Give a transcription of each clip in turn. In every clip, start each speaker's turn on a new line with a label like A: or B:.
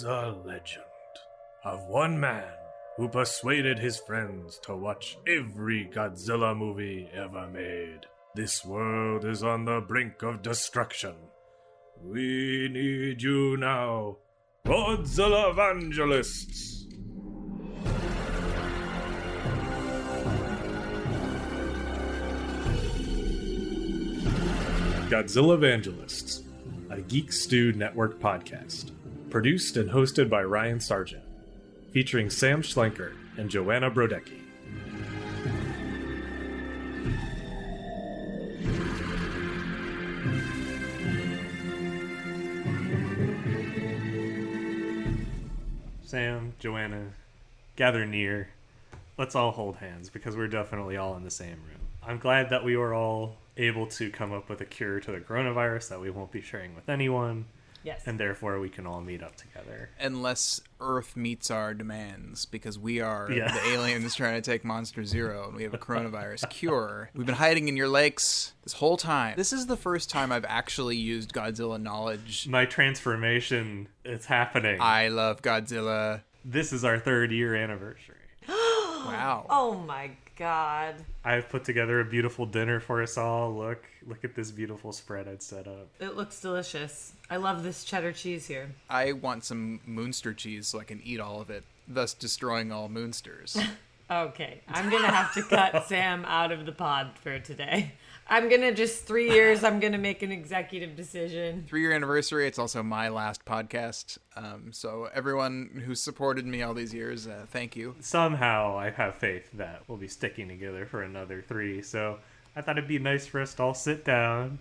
A: is a legend of one man who persuaded his friends to watch every Godzilla movie ever made. This world is on the brink of destruction. We need you now, Godzillavangelists! Godzillavangelists, a Geek Stew Network podcast, produced and hosted by Ryan Sargent, featuring Sam Schlenker and Joanna Brodecki. Sam, Joanna, gather near. Let's all hold hands because we're definitely all in the same room. I'm glad that we were all able to come up with a cure to the coronavirus that we won't be sharing with anyone.
B: Yes.
A: And therefore we can all meet up together.
C: Unless Earth meets our demands, because we are the aliens trying to take Monster Zero, and we have a coronavirus cure. We've been hiding in your lakes this whole time. This is the first time I've actually used Godzilla knowledge.
A: My transformation is happening.
C: I love Godzilla.
A: This is our 3rd year anniversary.
C: Wow.
B: Oh my god.
A: I've put together a beautiful dinner for us all. Look at this beautiful spread I'd set up.
B: It looks delicious. I love this cheddar cheese here.
C: I want some Moonster cheese so I can eat all of it, thus destroying all Moonsters.
B: Okay, I'm gonna have to cut Sam out of the pod for today. I'm gonna 3 years, I'm gonna make an executive decision.
C: 3-year anniversary, it's also my last podcast. So everyone who's supported me all these years, thank you.
A: Somehow I have faith that we'll be sticking together for another 3, so I thought it'd be nice for us to all sit down,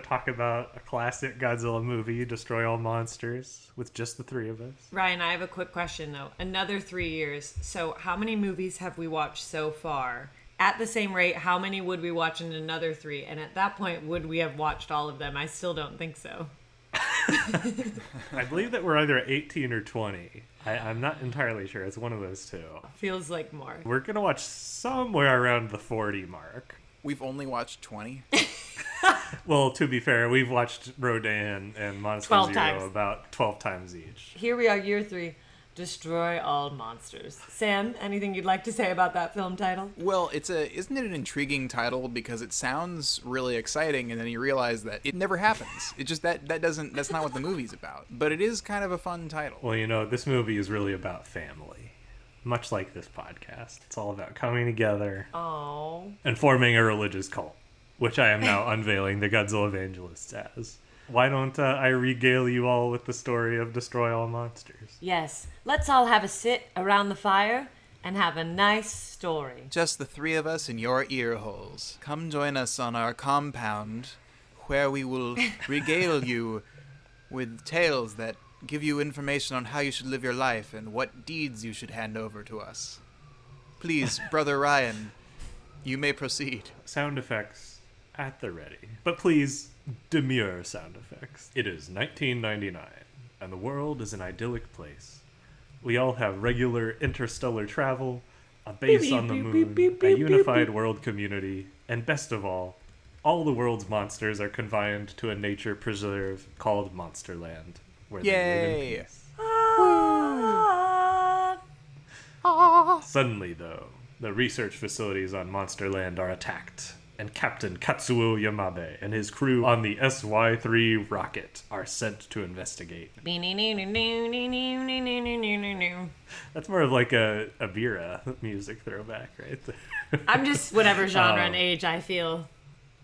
A: talk about a classic Godzilla movie, Destroy All Monsters, with just the 3 of us.
B: Ryan, I have a quick question though. Another 3 years, so how many movies have we watched so far? At the same rate, how many would we watch in another 3? And at that point, would we have watched all of them? I still don't think so.
A: I believe that we're either at 18 or 20. I'm not entirely sure. It's one of those two.
B: Feels like more.
A: We're going to watch somewhere around the 40 mark.
C: We've only watched 20.
A: Well, to be fair, we've watched Rodan and Monster
B: 12
A: Zero
B: times.
A: About 12 times each.
B: Here we are, year 3. Destroy All Monsters. Sam, anything you'd like to say about that film title?
C: Well, isn't it an intriguing title because it sounds really exciting, and then you realize that it never happens. It just that's not what the movie's about. But it is kind of a fun title.
A: Well, this movie is really about family. Much like this podcast. It's all about coming together and forming a religious cult, which I am now unveiling the Godzillavangelists as. Why don't I regale you all with the story of Destroy All Monsters?
B: Yes. Let's all have a sit around the fire and have a nice story.
C: Just the 3 of us in your ear holes. Come join us on our compound, where we will regale you with tales that give you information on how you should live your life and what deeds you should hand over to us. Please, Brother Ryan, you may proceed.
A: Sound effects at the ready. But please, demure sound effects. It is 1999, and the world is an idyllic place. We all have regular interstellar travel, a base on the moon, a unified world community, and best of all the world's monsters are confined to a nature preserve called Monsterland, where they live in peace. Suddenly, though, the research facilities on Monsterland are attacked, and Captain Katsuo Yamabe and his crew on the SY-3 rocket are sent to investigate. That's more of like a Vera music throwback, right?
B: I'm just whatever genre and age I feel.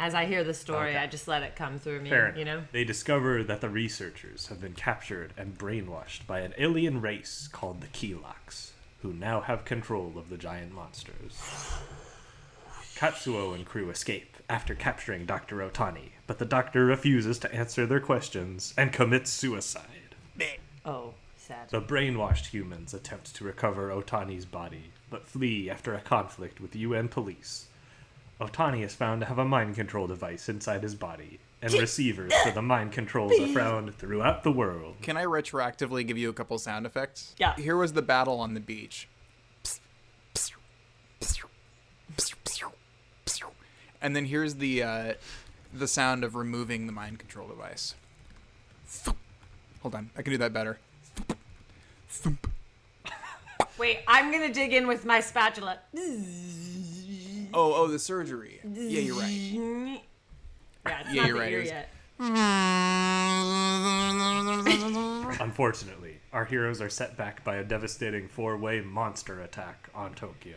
B: As I hear the story, I just let it come through me,
A: Fair enough. They discover that the researchers have been captured and brainwashed by an alien race called the Keylocks, who now have control of the giant monsters. Katsuo and crew escape after capturing Dr. Otani, but the doctor refuses to answer their questions and commits suicide.
B: Oh, sad.
A: The brainwashed humans attempt to recover Otani's body, but flee after a conflict with UN police. Otani is found to have a mind control device inside his body, and receivers for the mind controls are found throughout the world.
C: Can I retroactively give you a couple sound effects?
B: Yeah.
C: Here was the battle on the beach. And then here's the sound of removing the mind control device. Hold on, I can do that better.
B: Wait, I'm gonna dig in with my spatula.
C: Oh, the surgery. Yeah, you're right.
B: Yeah, it's
C: Yeah,
B: not
C: you're
B: the
C: right,
B: ear
C: it was-
B: yet.
A: Unfortunately, our heroes are set back by a devastating four-way monster attack on Tokyo.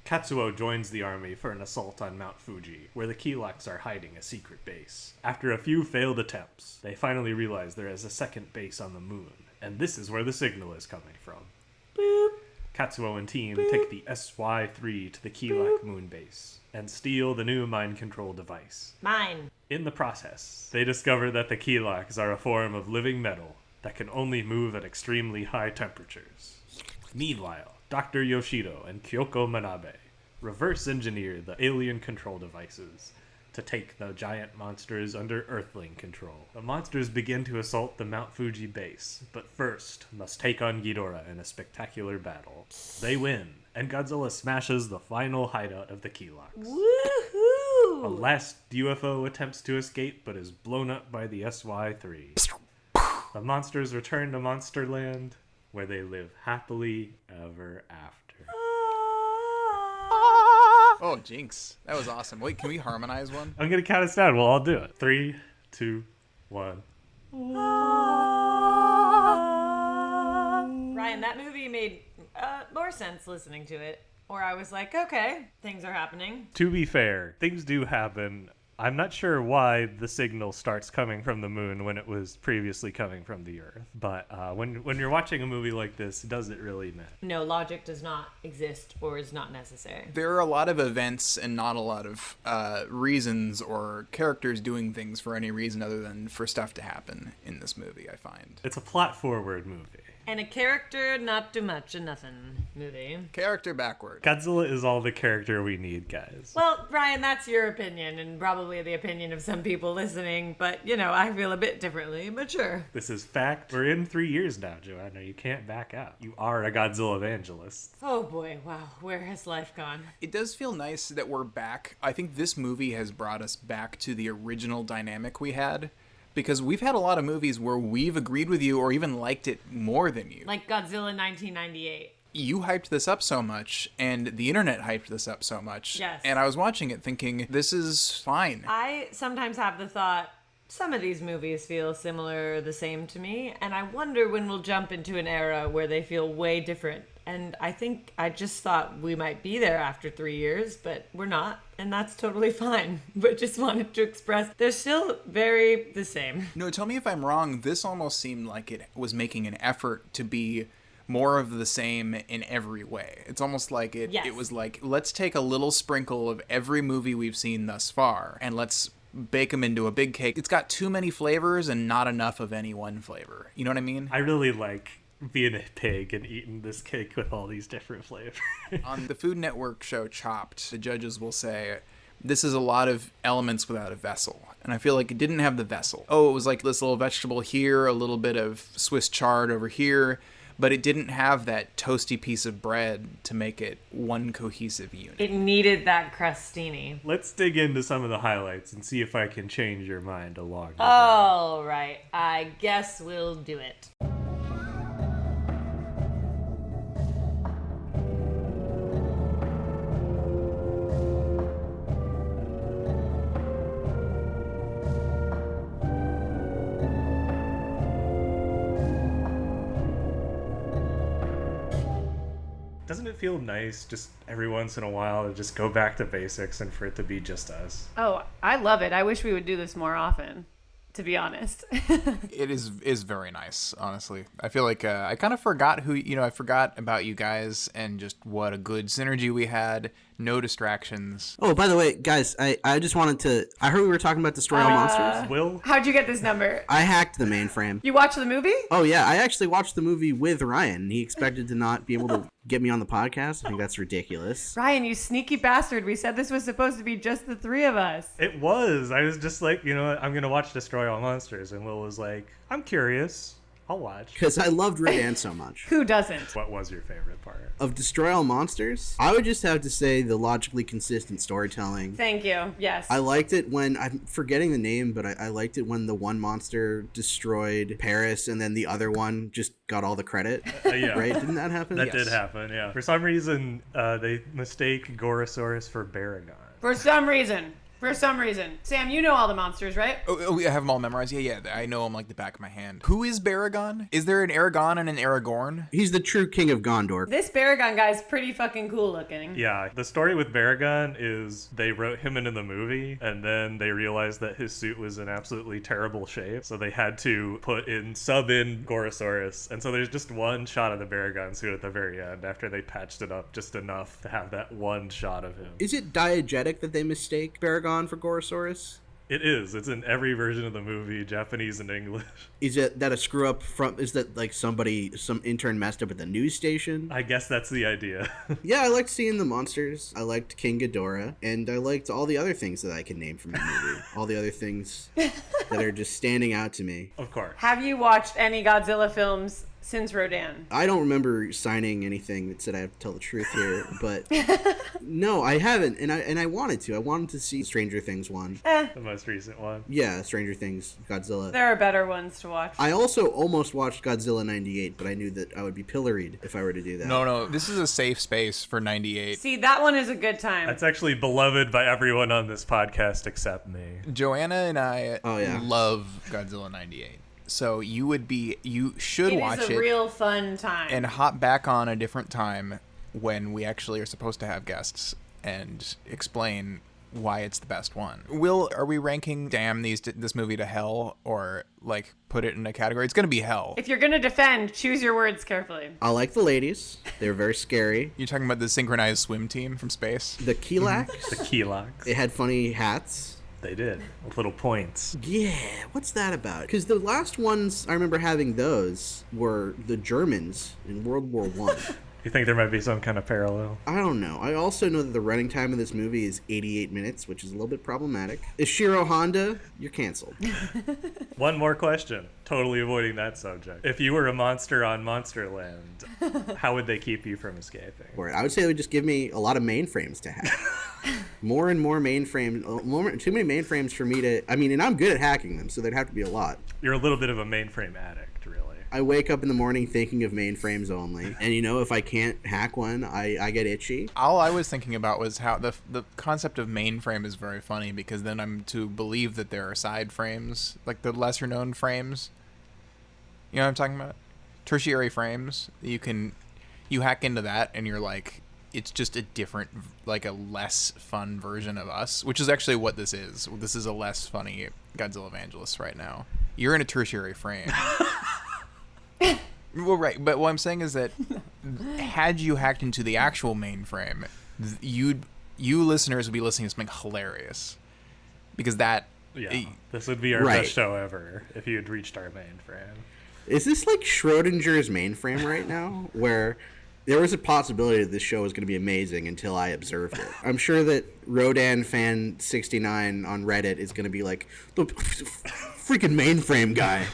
A: Katsuo joins the army for an assault on Mount Fuji, where the Keylocks are hiding a secret base. After a few failed attempts, they finally realize there is a second base on the moon, and this is where the signal is coming from.
B: Boop.
A: Katsuo and team take the SY-3 to the Keylock moon base and steal the new mind control device.
B: Mine.
A: In the process, they discover that the Keylocks are a form of living metal that can only move at extremely high temperatures. Meanwhile, Dr. Yoshido and Kyoko Manabe reverse engineer the alien control devices to take the giant monsters under Earthling control. The monsters begin to assault the Mount Fuji base, but first must take on Ghidorah in a spectacular battle. They win, and Godzilla smashes the final hideout of the Keylocks.
B: Woohoo!
A: A last UFO attempts to escape, but is blown up by the SY-3. The monsters return to Monsterland, where they live happily ever after.
C: Oh, Jinx. That was awesome. Wait, can we harmonize one?
A: I'm gonna count us down. We'll all do it. 3, 2, 1.
B: Ryan, that movie made more sense listening to it. Or I was like, okay, things are happening.
A: To be fair, things do happen. I'm not sure why the signal starts coming from the moon when it was previously coming from the Earth. But when you're watching a movie like this, does it really matter?
B: No, logic does not exist or is not necessary.
C: There are a lot of events and not a lot of reasons or characters doing things for any reason other than for stuff to happen in this movie, I find.
A: It's a plot-forward movie.
B: And a character, not too much of nothing movie.
C: Character backward.
A: Godzilla is all the character we need, guys.
B: Well, Ryan, that's your opinion and probably the opinion of some people listening, but, I feel a bit differently, but sure.
A: This is fact. We're in 3 years now, Joanna. You can't back out. You are a Godzillavangelist.
B: Oh boy, wow, where has life gone?
C: It does feel nice that we're back. I think this movie has brought us back to the original dynamic we had. Because we've had a lot of movies where we've agreed with you or even liked it more than you.
B: Like Godzilla 1998.
C: You hyped this up so much, and the internet hyped this up so much.
B: Yes.
C: And I was watching it thinking, this is fine.
B: I sometimes have the thought, some of these movies feel similar, the same to me, and I wonder when we'll jump into an era where they feel way different. And I just thought we might be there after 3 years, but we're not, and that's totally fine. But just wanted to express, they're still very the same.
C: No, tell me if I'm wrong. This almost seemed like it was making an effort to be more of the same in every way. It's almost like it was like, let's take a little sprinkle of every movie we've seen thus far, and let's bake them into a big cake. It's got too many flavors and not enough of any one flavor. You know what I mean?
A: I really like being a pig and eating this cake with all these different flavors.
C: On the Food Network show Chopped, the judges will say, this is a lot of elements without a vessel. And I feel like it didn't have the vessel. Oh, it was like this little vegetable here, a little bit of Swiss chard over here, but it didn't have that toasty piece of bread to make it one cohesive unit.
B: It needed that crostini.
A: Let's dig into some of the highlights and see if I can change your mind along the way.
B: All right, I guess we'll do it.
A: Doesn't it feel nice just every once in a while to just go back to basics and for it to be just us?
D: Oh, I love it. I wish we would do this more often, to be honest.
C: It is very nice, honestly. I feel like I kind of forgot I forgot about you guys and just what a good synergy we had. No distractions.
E: Oh, by the way, guys, I just wanted to... I heard we were talking about Destroy All Monsters.
A: Will?
D: How'd you get this number?
E: I hacked the mainframe.
D: You watched the movie?
E: Oh, yeah, I actually watched the movie with Ryan. He expected to not be able to get me on the podcast. I think that's ridiculous.
D: Ryan, you sneaky bastard. We said this was supposed to be just the three of us.
A: It was. I was just like, you know what? I'm going to watch Destroy All Monsters. And Will was like, I'm curious. I'll watch.
E: because I loved Rodan so much.
D: Who doesn't?
A: What was your favorite part?
E: Of Destroy All Monsters, I would just have to say the logically consistent storytelling.
D: Thank you. Yes.
E: I liked it when, I'm forgetting the name, but I liked it when the one monster destroyed Paris and then the other one just got all the credit.
A: Yeah.
E: Right? Didn't that happen?
A: That did happen, yeah. For some reason, they mistake Gorosaurus for Baragon.
D: For some reason. Sam, you know all the monsters, right?
C: Oh, I have them all memorized. Yeah. I know them like the back of my hand. Who is Baragon? Is there an Aragon and an Aragorn?
E: He's the true king of Gondor.
D: This Baragon guy's pretty fucking cool looking.
A: Yeah, the story with Baragon is they wrote him into the movie, and then they realized that his suit was in absolutely terrible shape, so they had to sub in Gorosaurus, and so there's just one shot of the Baragon suit at the very end after they patched it up just enough to have that one shot of him.
E: Is it diegetic that they mistake Baragon for Gorosaurus?
A: It is. It's in every version of the movie, Japanese and English.
E: Is that a screw up from? Is that like some intern messed up at the news station?
A: I guess that's the idea.
E: Yeah, I liked seeing the monsters. I liked King Ghidorah, and I liked all the other things that I can name from the movie. All the other things that are just standing out to me.
A: Of course.
D: Have you watched any Godzilla films since Rodan?
E: I don't remember signing anything that said I have to tell the truth here, but no, I haven't, and I wanted to. I wanted to see Stranger Things 1.
A: The most recent one.
E: Yeah, Stranger Things, Godzilla.
D: There are better ones to watch.
E: I also almost watched Godzilla 98, but I knew that I would be pilloried if I were to do that.
C: No. This is a safe space for 98.
D: See, that one is a good time.
A: That's actually beloved by everyone on this podcast except me.
C: Joanna and I
E: Oh, yeah.
C: love Godzilla 98. So you should watch
D: It is a real fun time.
C: and hop back on a different time when we actually are supposed to have guests and explain why it's the best one. Are we ranking damn this movie to hell, or like put it in a category? It's gonna be hell.
D: If you're gonna defend, choose your words carefully.
E: I like the ladies. They're very scary.
C: You're talking about the synchronized swim team from space?
E: The Kilax.
A: The Keylocks.
E: They had funny hats.
A: They did. With little points.
E: Yeah, what's that about? Because the last ones I remember having those were the Germans in World War One.
A: You think there might be some kind of parallel?
E: I don't know. I also know that the running time of this movie is 88 minutes, which is a little bit problematic. Ishiro Honda, you're canceled.
A: One more question. Totally avoiding that subject. If you were a monster on Monsterland, how would they keep you from escaping?
E: Or I would say they would just give me a lot of mainframes to hack. More and more mainframes. Too many mainframes for me to... I mean, and I'm good at hacking them, so there'd have to be a lot.
A: You're a little bit of a mainframe addict, really.
E: I wake up in the morning thinking of mainframes only. And if I can't hack one, I get itchy.
C: All I was thinking about was how the concept of mainframe is very funny, because then I'm to believe that there are side frames, like the lesser known frames. You know what I'm talking about? Tertiary frames. You hack into that and you're like, it's just a different, like a less fun version of us, which is actually what this is. This is a less funny Godzillavangelists right now. You're in a tertiary frame. Well, right, but what I'm saying is that had you hacked into the actual mainframe, you listeners would be listening to something hilarious, because that...
A: Yeah, this would be our best show ever if you had reached our mainframe.
E: Is this like Schrodinger's mainframe right now, where there was a possibility that this show was going to be amazing until I observed it? I'm sure that Rodan fan 69 on Reddit is going to be like, the freaking mainframe guy.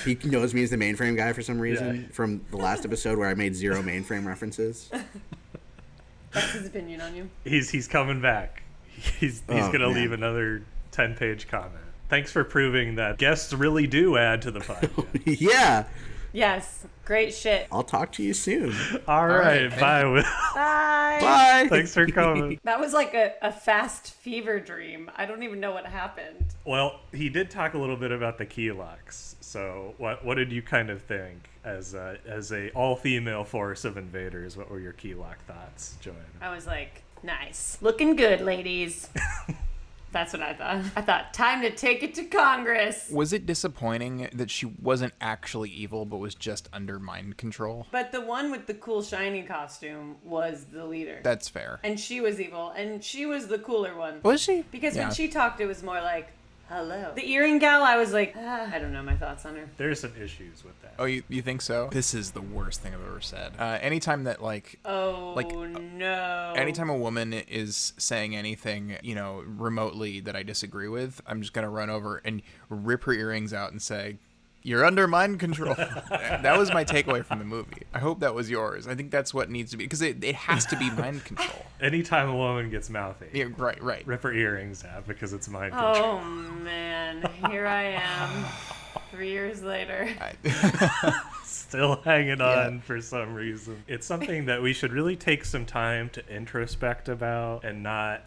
E: He knows me as the mainframe guy for some reason from the last episode where I made 0 mainframe references.
D: That's his opinion on you.
A: He's coming back. He's gonna leave another 10-page comment. Thanks for proving that guests really do add to the podcast.
E: Yeah.
D: Yes. Great shit.
E: I'll talk to you soon.
A: All right. Bye, Will.
D: Bye.
E: Bye.
A: Thanks for coming.
D: That was like a fast fever dream. I don't even know what happened.
A: Well, he did talk a little bit about the Keylocks. So what did you kind of think as a all-female force of invaders? What were your Keylock thoughts, Joanna?
D: I was like, nice. Looking good, ladies. That's what I thought. I thought, time to take it to Congress.
C: Was it disappointing that she wasn't actually evil, but was just under mind control?
D: But the one with the cool shiny costume was the leader.
C: That's fair.
D: And she was evil, and she was the cooler one.
C: Was she?
D: Because when she talked, it was more like, hello. The earring gal, I was like, I don't know my thoughts on her.
A: There's some issues with that.
C: Oh, you think so? This is the worst thing I've ever said. Anytime that
D: no.
C: Anytime a woman is saying anything, remotely that I disagree with, I'm just gonna run over and rip her earrings out and say, You're under mind control. That was my takeaway from the movie. I hope that was yours. I think that's what needs to be, because it has to be mind control.
A: Anytime a woman gets mouthy,
C: Yeah, right.
A: rip her earrings out because it's mind control.
D: Oh man, here I am, 3 years later.
A: Still hanging on for some reason. It's something that we should really take some time to introspect about and not,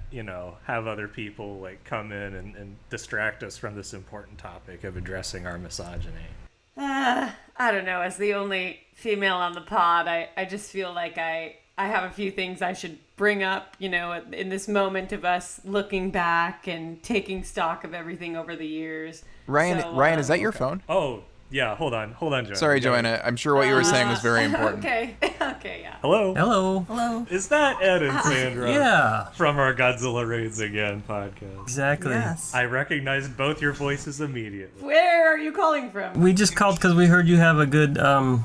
A: have other people like come in and distract us from this important topic of addressing our misogyny.
D: I don't know. As the only female on the pod, I just feel like I have a few things I should bring up, in this moment of us looking back and taking stock of everything over the years.
C: Ryan, is that your phone?
A: Oh, yeah, hold on, Joanna.
C: Sorry, Joanna. I'm sure what you were saying was very important.
D: Okay, yeah.
A: Hello?
F: Hello.
A: Is that Ed and Sandra?
F: Yeah.
A: From our Godzilla Raids Again podcast.
F: Exactly.
G: Yes.
A: I recognized both your voices immediately.
D: Where are you calling from?
F: We just called because we heard you have a good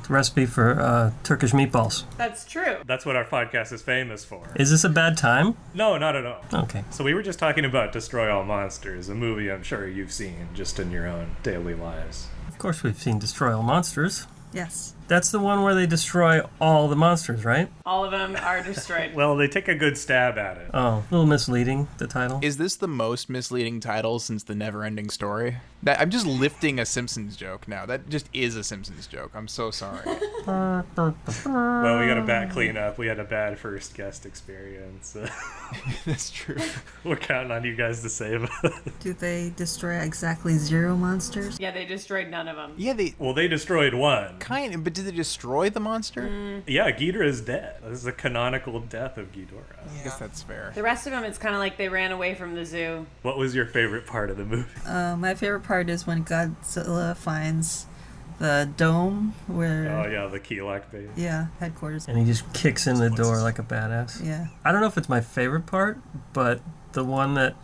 F: recipe for Turkish meatballs.
D: That's true.
A: That's what our podcast is famous for.
F: Is this a bad time?
A: No, not at all.
F: Okay.
A: So we were just talking about Destroy All Monsters, a movie I'm sure you've seen just in your own daily lives.
F: Of course we've seen Destroy All Monsters.
G: Yes.
F: That's the one where they destroy all the monsters, right?
D: All of them are destroyed.
A: Well, they take a good stab at it.
F: Oh, a little misleading, the title.
C: Is this the most misleading title since The Never-Ending Story? I'm just lifting a Simpsons joke now. That just is a Simpsons joke. I'm so sorry.
A: Well, we got a bad cleanup. We had a bad first guest experience.
C: That's true.
A: We're counting on you guys to save us.
G: Do they destroy exactly 0 monsters?
D: Yeah, they destroyed none of them.
C: Yeah, they
A: Well, they destroyed one.
C: kind of, but did they destroy the monster?
A: Yeah, Ghidorah is dead. This is a canonical death of Ghidorah.
C: I guess that's fair.
D: The rest of them, it's kind of like they ran away from the zoo.
A: What was your favorite part of the movie?
G: My favorite part is when Godzilla finds the dome where,
A: Oh, yeah, the Keelak base.
G: headquarters.
F: And he just kicks in the door like a badass.
G: Yeah.
F: I don't know if it's my favorite part, but the one that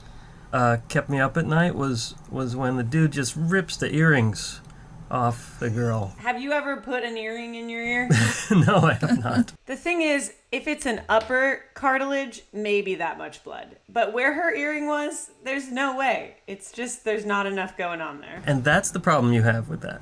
F: kept me up at night was when the dude just rips the earrings off the girl.
D: Have you ever put an earring in your ear?
F: No, I have not.
D: The thing is, if it's an upper cartilage, maybe that much blood. But where her earring was, there's no way. It's just there's not enough going on there.
F: And that's the problem you have with that.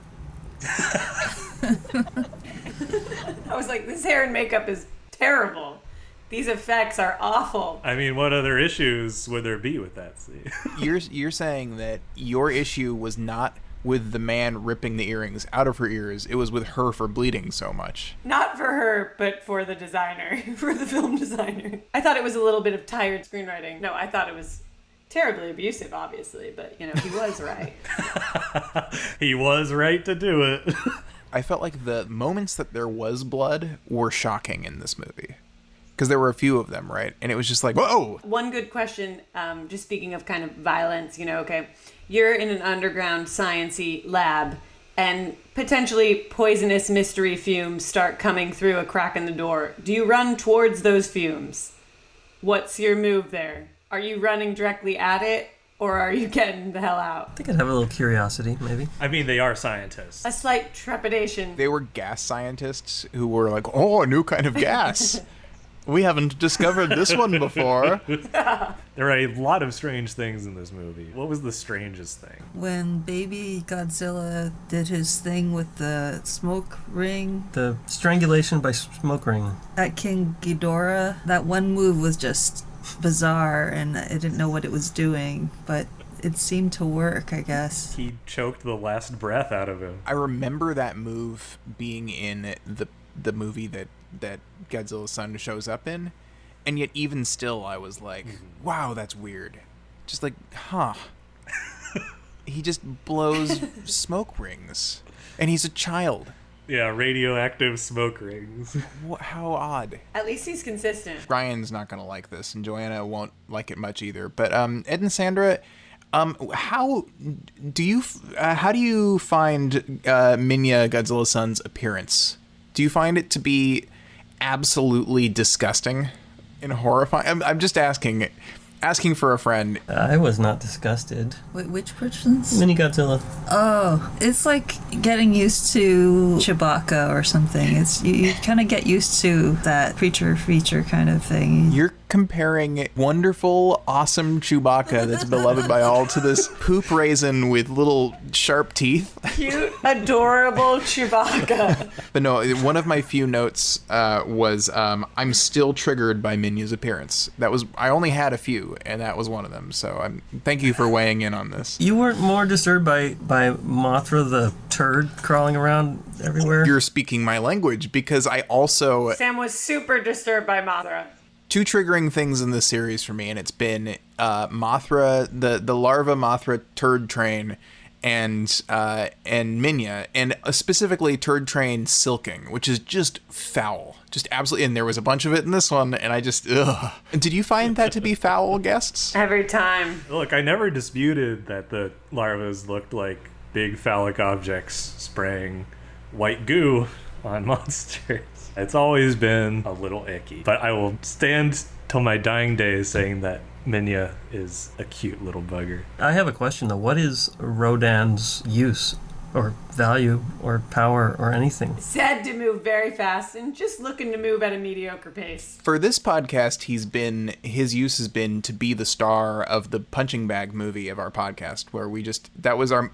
D: I was like, this hair and makeup is terrible. These effects are awful.
A: I mean, what other issues would there be with that scene?
C: You're saying that your issue was not with the man ripping the earrings out of her ears. It was with her for bleeding so much.
D: Not for her, but for the designer, for the film designer. I thought it was a little bit of tired screenwriting. No, I thought it was terribly abusive, obviously, but, he was right.
A: He was right to do it.
C: I felt like the moments that there was blood were shocking in this movie. Because there were a few of them, right? And it was just like, whoa!
D: One good question, just speaking of kind of violence, okay, you're in an underground science-y lab, and potentially poisonous mystery fumes start coming through a crack in the door. Do you run towards those fumes? What's your move there? Are you running directly at it, or are you getting the hell out?
F: I think I'd have a little curiosity, maybe.
A: I mean, they are scientists.
D: A slight trepidation.
C: They were gas scientists who were like, oh, a new kind of gas. We haven't discovered this one before.
A: There are a lot of strange things in this movie. What was the strangest thing?
G: When baby Godzilla did his thing with the smoke ring
F: The strangulation by smoke ring.
G: at King Ghidorah, that one move was just bizarre, and I didn't know what it was doing, but it seemed to work, I guess.
A: He choked the last breath out of him.
C: I remember that move being in the movie that Godzilla's son shows up in, and yet even still I was like, wow, that's weird. Just like, huh. He just blows smoke rings, and he's a child.
A: Yeah, radioactive smoke rings.
C: How odd.
D: At least he's consistent.
C: Ryan's not gonna like this, and Joanna won't like it much either. But Ed and Sandra, how do you find Minya, Godzilla's son's appearance? Do you find it to be absolutely disgusting and horrifying? I'm just asking.
H: asking for a friend.
F: I was not disgusted.
G: Wait, which persons?
F: Mini Godzilla.
G: Oh, it's like getting used to Chewbacca or something. It's you kind of get used to that creature feature kind of thing.
H: You're comparing wonderful, awesome Chewbacca that's beloved by all to this poop raisin with little sharp teeth.
D: Cute, adorable Chewbacca.
H: But no, one of my few notes was I'm still triggered by Minya's appearance. I only had a few, and that was one of them. So thank you for weighing in on this.
F: You weren't more disturbed by Mothra the turd crawling around everywhere?
H: You're speaking my language, because I also...
D: Sam was super disturbed by Mothra.
H: Two triggering things in this series for me, and it's been Mothra, the larva Mothra turd train, and Minya, and specifically turd train silking, which is just foul, just absolutely. And there was a bunch of it in this one, and I just ugh. Did you find that to be foul, guests?
D: Every time.
A: Look, I never disputed that the larvas looked like big phallic objects spraying white goo on monsters. It's always been a little icky, but I will stand till my dying days saying that Minya is a cute little bugger.
F: I have a question though. What is Rodan's use or value or power or anything?
D: Said to move very fast and just looking to move at a mediocre pace.
H: For this podcast, his use has been to be the star of the punching bag movie of our podcast, where that was our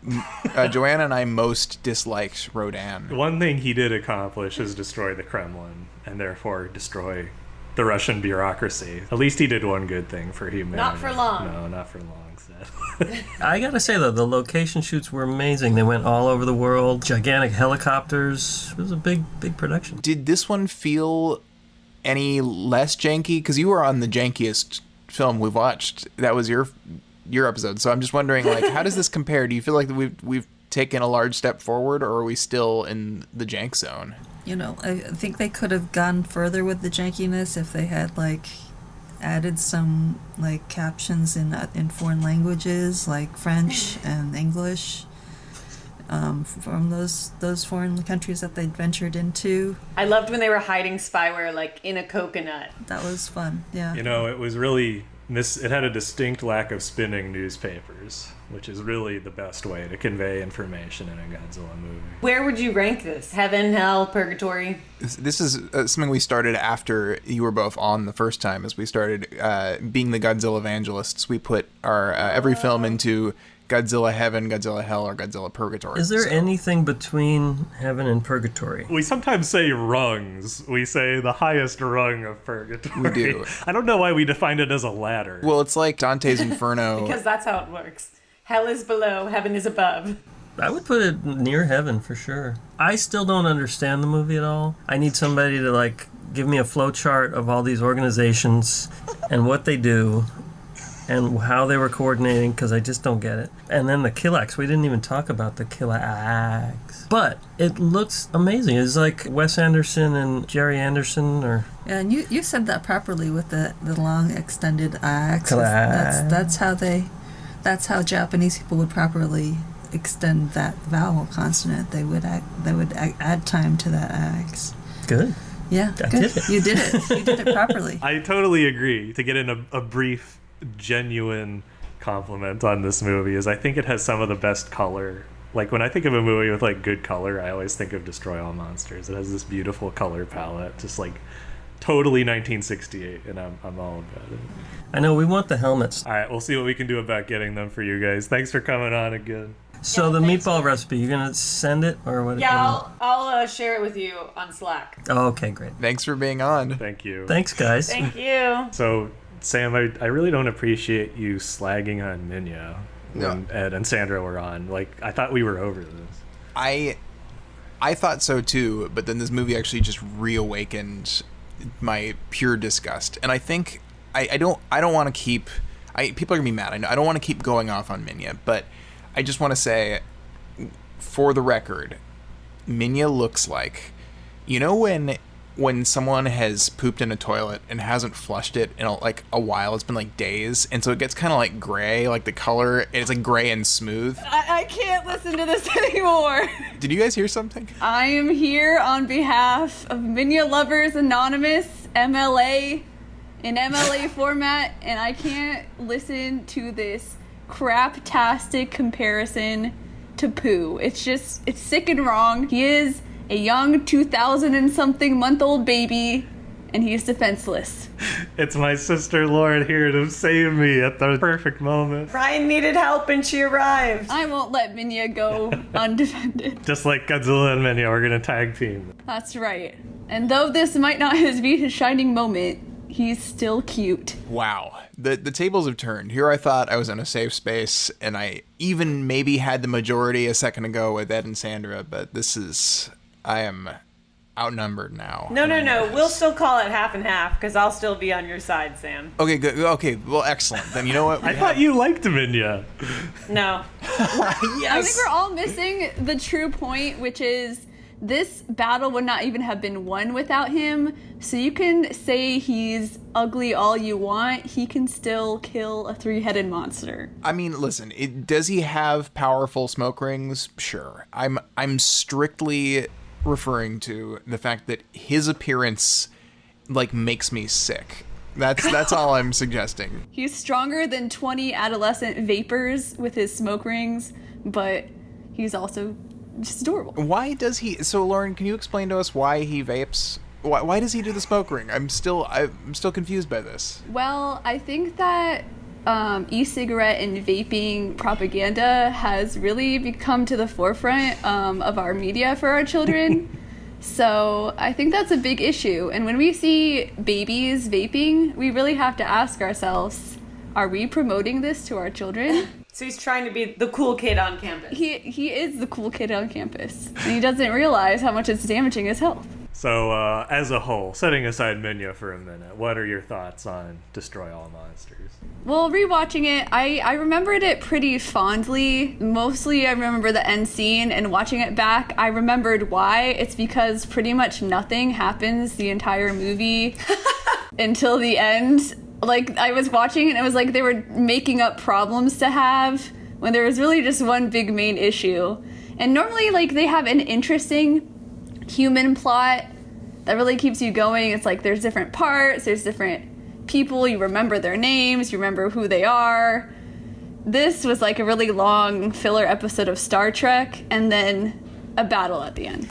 H: Joanna and I most disliked Rodan.
A: One thing he did accomplish is destroy the Kremlin and therefore destroy the Russian bureaucracy. At least he did one good thing for humanity.
D: Not for long.
A: No, not for long, Seth.
F: I gotta say though, the location shoots were amazing. They went all over the world. Gigantic helicopters. It was a big production.
H: Did this one feel any less janky? Because you were on the jankiest film we've watched. That was your episode. So I'm just wondering, like, how does this compare? Do you feel like we've taken a large step forward, or are we still in the jank zone?
G: You know, I think they could have gone further with the jankiness if they had like added some like captions in foreign languages like French and English from those foreign countries that they'd ventured into.
D: I loved when they were hiding spyware like in a coconut.
G: That was fun. Yeah.
A: You know, it was really it had a distinct lack of spinning newspapers, which is really the best way to convey information in a Godzilla movie.
D: Where would you rank this? Heaven, hell, purgatory?
H: This is something we started after you were both on the first time, as we started being the Godzillavangelists. We put our every film into Godzilla Heaven, Godzilla Hell, or Godzilla Purgatory.
F: Is there anything between heaven and purgatory?
A: We sometimes say rungs. We say the highest rung of purgatory.
H: We do.
A: I don't know why we defined it as a ladder.
H: Well, it's like Dante's Inferno.
D: Because that's how it works. Hell is below, heaven is above.
F: I would put it near heaven for sure. I still don't understand the movie at all. I need somebody to like give me a flow chart of all these organizations and what they do and how they were coordinating, because I just don't get it. And then the Killax, we didn't even talk about the Killax. But it looks amazing. It's like Wes Anderson and Jerry Anderson, or...
G: Yeah, and you said that properly with the long extended axe. That's how Japanese people would properly extend that vowel consonant. They would add time to that axe.
F: Good.
G: Yeah,
F: I
G: good.
F: did it.
G: You did it. You did it properly.
A: I totally agree. To get in a brief, genuine compliment on this movie is I think it has some of the best color. Like, when I think of a movie with like good color, I always think of Destroy All Monsters. It has this beautiful color palette, just like totally 1968, and I'm all about it.
F: I know, we want the helmets.
A: All right, we'll see what we can do about getting them for you guys. Thanks for coming on again.
F: So the meatball recipe, you're going to send it, or what?
D: Yeah, I'll share it with you on Slack.
F: Oh, okay, great.
H: Thanks for being on.
A: Thank you.
F: Thanks, guys.
D: Thank you.
A: So, Sam, I really don't appreciate you slagging on Minya when Ed and Sandra were on. Like, I thought we were over this.
H: I thought so too, but then this movie actually just reawakened my pure disgust. And I think I don't want to keep... people are going to be mad. I don't want to keep going off on Minya, but I just want to say, for the record, Minya looks like... You know when someone has pooped in a toilet and hasn't flushed it in a while, it's been like days, and so it gets kind of like gray, like the color, it's like gray and smooth.
I: I can't listen to this anymore.
H: Did you guys hear something?
I: I am here on behalf of Minya Lovers Anonymous, MLA, in MLA format, and I can't listen to this craptastic comparison to Pooh. It's sick and wrong. He is a young 2000 and something month old baby, and he's defenseless.
A: It's my sister Lauren here to save me at the perfect moment.
D: Ryan needed help and she arrived.
I: I won't let Minya go undefended.
A: Just like Godzilla and Minya, we're gonna tag team.
I: That's right. And though this might not be his shining moment, he's still cute.
H: Wow. The tables have turned. Here I thought I was in a safe space, and I even maybe had the majority a second ago with Ed and Sandra, but I am outnumbered now.
D: No. We'll still call it half and half because I'll still be on your side, Sam.
H: Okay, good. Okay, well, excellent. Then you know what?
A: I thought you liked Minya.
D: No.
H: Yes.
I: I think we're all missing the true point, which is this battle would not even have been won without him. So you can say he's ugly all you want. He can still kill a 3-headed monster.
H: I mean, listen, does he have powerful smoke rings? Sure. I'm strictly referring to the fact that his appearance makes me sick. That's all I'm suggesting.
I: He's stronger than 20 adolescent vapors with his smoke rings, but he's also just adorable.
H: Why does he? So, Lauren, can you explain to us why he vapes? Why does he do the smoke ring? I'm still confused by this.
I: Well, I think that e-cigarette and vaping propaganda has really become to the forefront of our media for our children. So I think that's a big issue. And when we see babies vaping, we really have to ask ourselves, are we promoting this to our children?
D: So he's trying to be the cool kid on campus.
I: He is the cool kid on campus. And he doesn't realize how much it's damaging his health.
A: So, as a whole, setting aside Minya for a minute, what are your thoughts on Destroy All Monsters?
I: Well, rewatching it, I remembered it pretty fondly. Mostly I remember the end scene, and watching it back, I remembered why. It's because pretty much nothing happens the entire movie until the end. I was watching and it was like they were making up problems to have when there was really just one big main issue. And normally, they have an interesting human plot that really keeps you going. It's like there's different parts, there's different people, you remember their names, you remember who they are. This was a really long filler episode of Star Trek and then a battle at the end.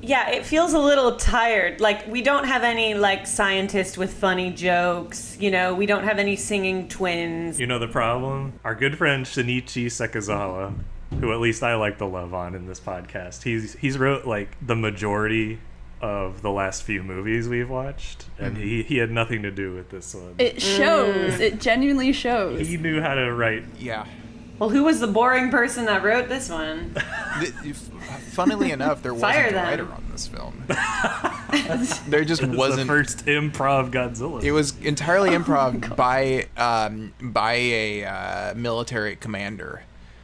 D: Yeah, it feels a little tired. We don't have any scientist with funny jokes, we don't have any singing twins.
A: You know the problem? Our good friend Shinichi Sekizawa, who at least I like to love on in this podcast, he's wrote the majority of the last few movies we've watched, and he had nothing to do with this one.
I: It shows. It genuinely shows.
A: He knew how to write.
H: Yeah.
D: Well, who was the boring person that wrote this one?
H: Funnily enough, there wasn't a writer on this film. There just wasn't.
A: The first improv Godzilla.
H: It was entirely improv by a military commander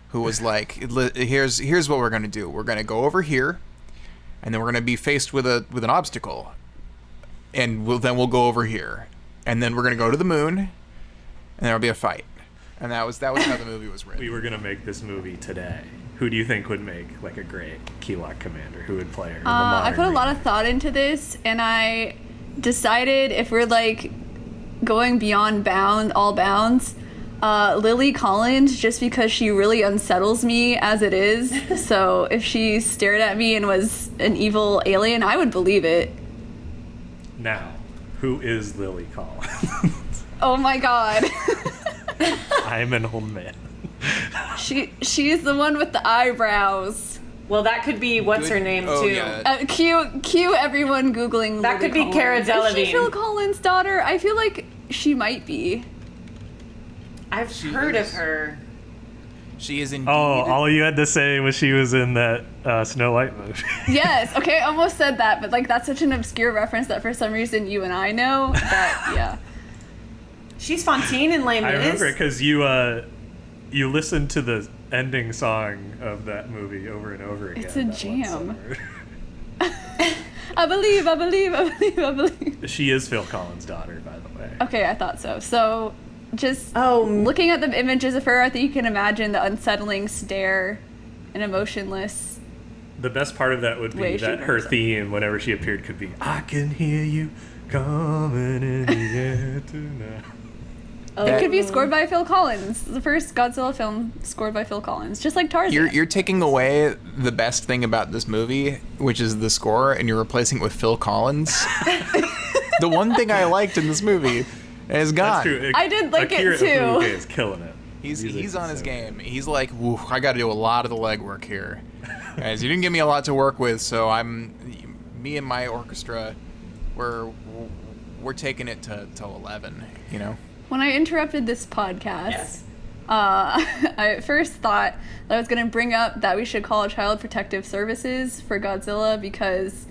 H: who was like, here's what we're gonna do. We're gonna go over here, and then we're gonna be faced with an obstacle, and we'll go over here, and then we're gonna go to the moon, and there'll be a fight. And that was how the movie was written.
A: We were gonna make this movie today. Who do you think would make a great Kiwok commander? Who would play her? In the
I: I put a lot
A: remake?
I: of thought into this, and I decided if we're going beyond all bounds, Lily Collins, just because she really unsettles me as it is. So if she stared at me and was an evil alien, I would believe it.
A: Now, who is Lily Collins?
I: Oh my god.
A: I'm an old man.
I: She's the one with the eyebrows.
D: Well, that could be what's her name too.
H: Yeah.
I: Cue everyone Googling
D: That
I: Lily
D: could be
I: Collins.
D: Cara
I: Is she
D: Delevingne.
I: Phil Collins' daughter? I feel like she might be.
D: I've heard of her.
H: She is indeed.
A: Oh, all you had to say was she was in that Snow White movie.
I: Yes, okay, I almost said that, but that's such an obscure reference that for some reason you and I know that, yeah.
D: She's Fontaine in Les Mis.
A: I remember it because you listened to the ending song of that movie over and over again.
I: It's a
A: that one
I: jam.
A: summer.
I: I believe.
A: She is Phil Collins' daughter, by the way.
I: Okay, I thought so. So, just looking at the images of her, I think you can imagine the unsettling stare and emotionless
A: The best part of that would be
I: Way she
A: that her
I: brings it.
A: theme, whenever she appeared, could be, I can hear you coming in the air tonight.
I: It could be scored by Phil Collins. The first Godzilla film scored by Phil Collins, just like Tarzan.
H: You're taking away the best thing about this movie, which is the score, and you're replacing it with Phil Collins. The one thing I liked in this movie is gone.
A: That's true.
I: I did like it,
A: Akira
I: too.
A: Ifukube is killing it.
H: He's on his game. He's like, woo, I got to do a lot of the legwork here. Guys, you didn't give me a lot to work with, so me and my orchestra, we're taking it to 11, you know?
I: When I interrupted this podcast,
D: Yes.
I: I at first thought that I was going to bring up that we should call Child Protective Services for Godzilla because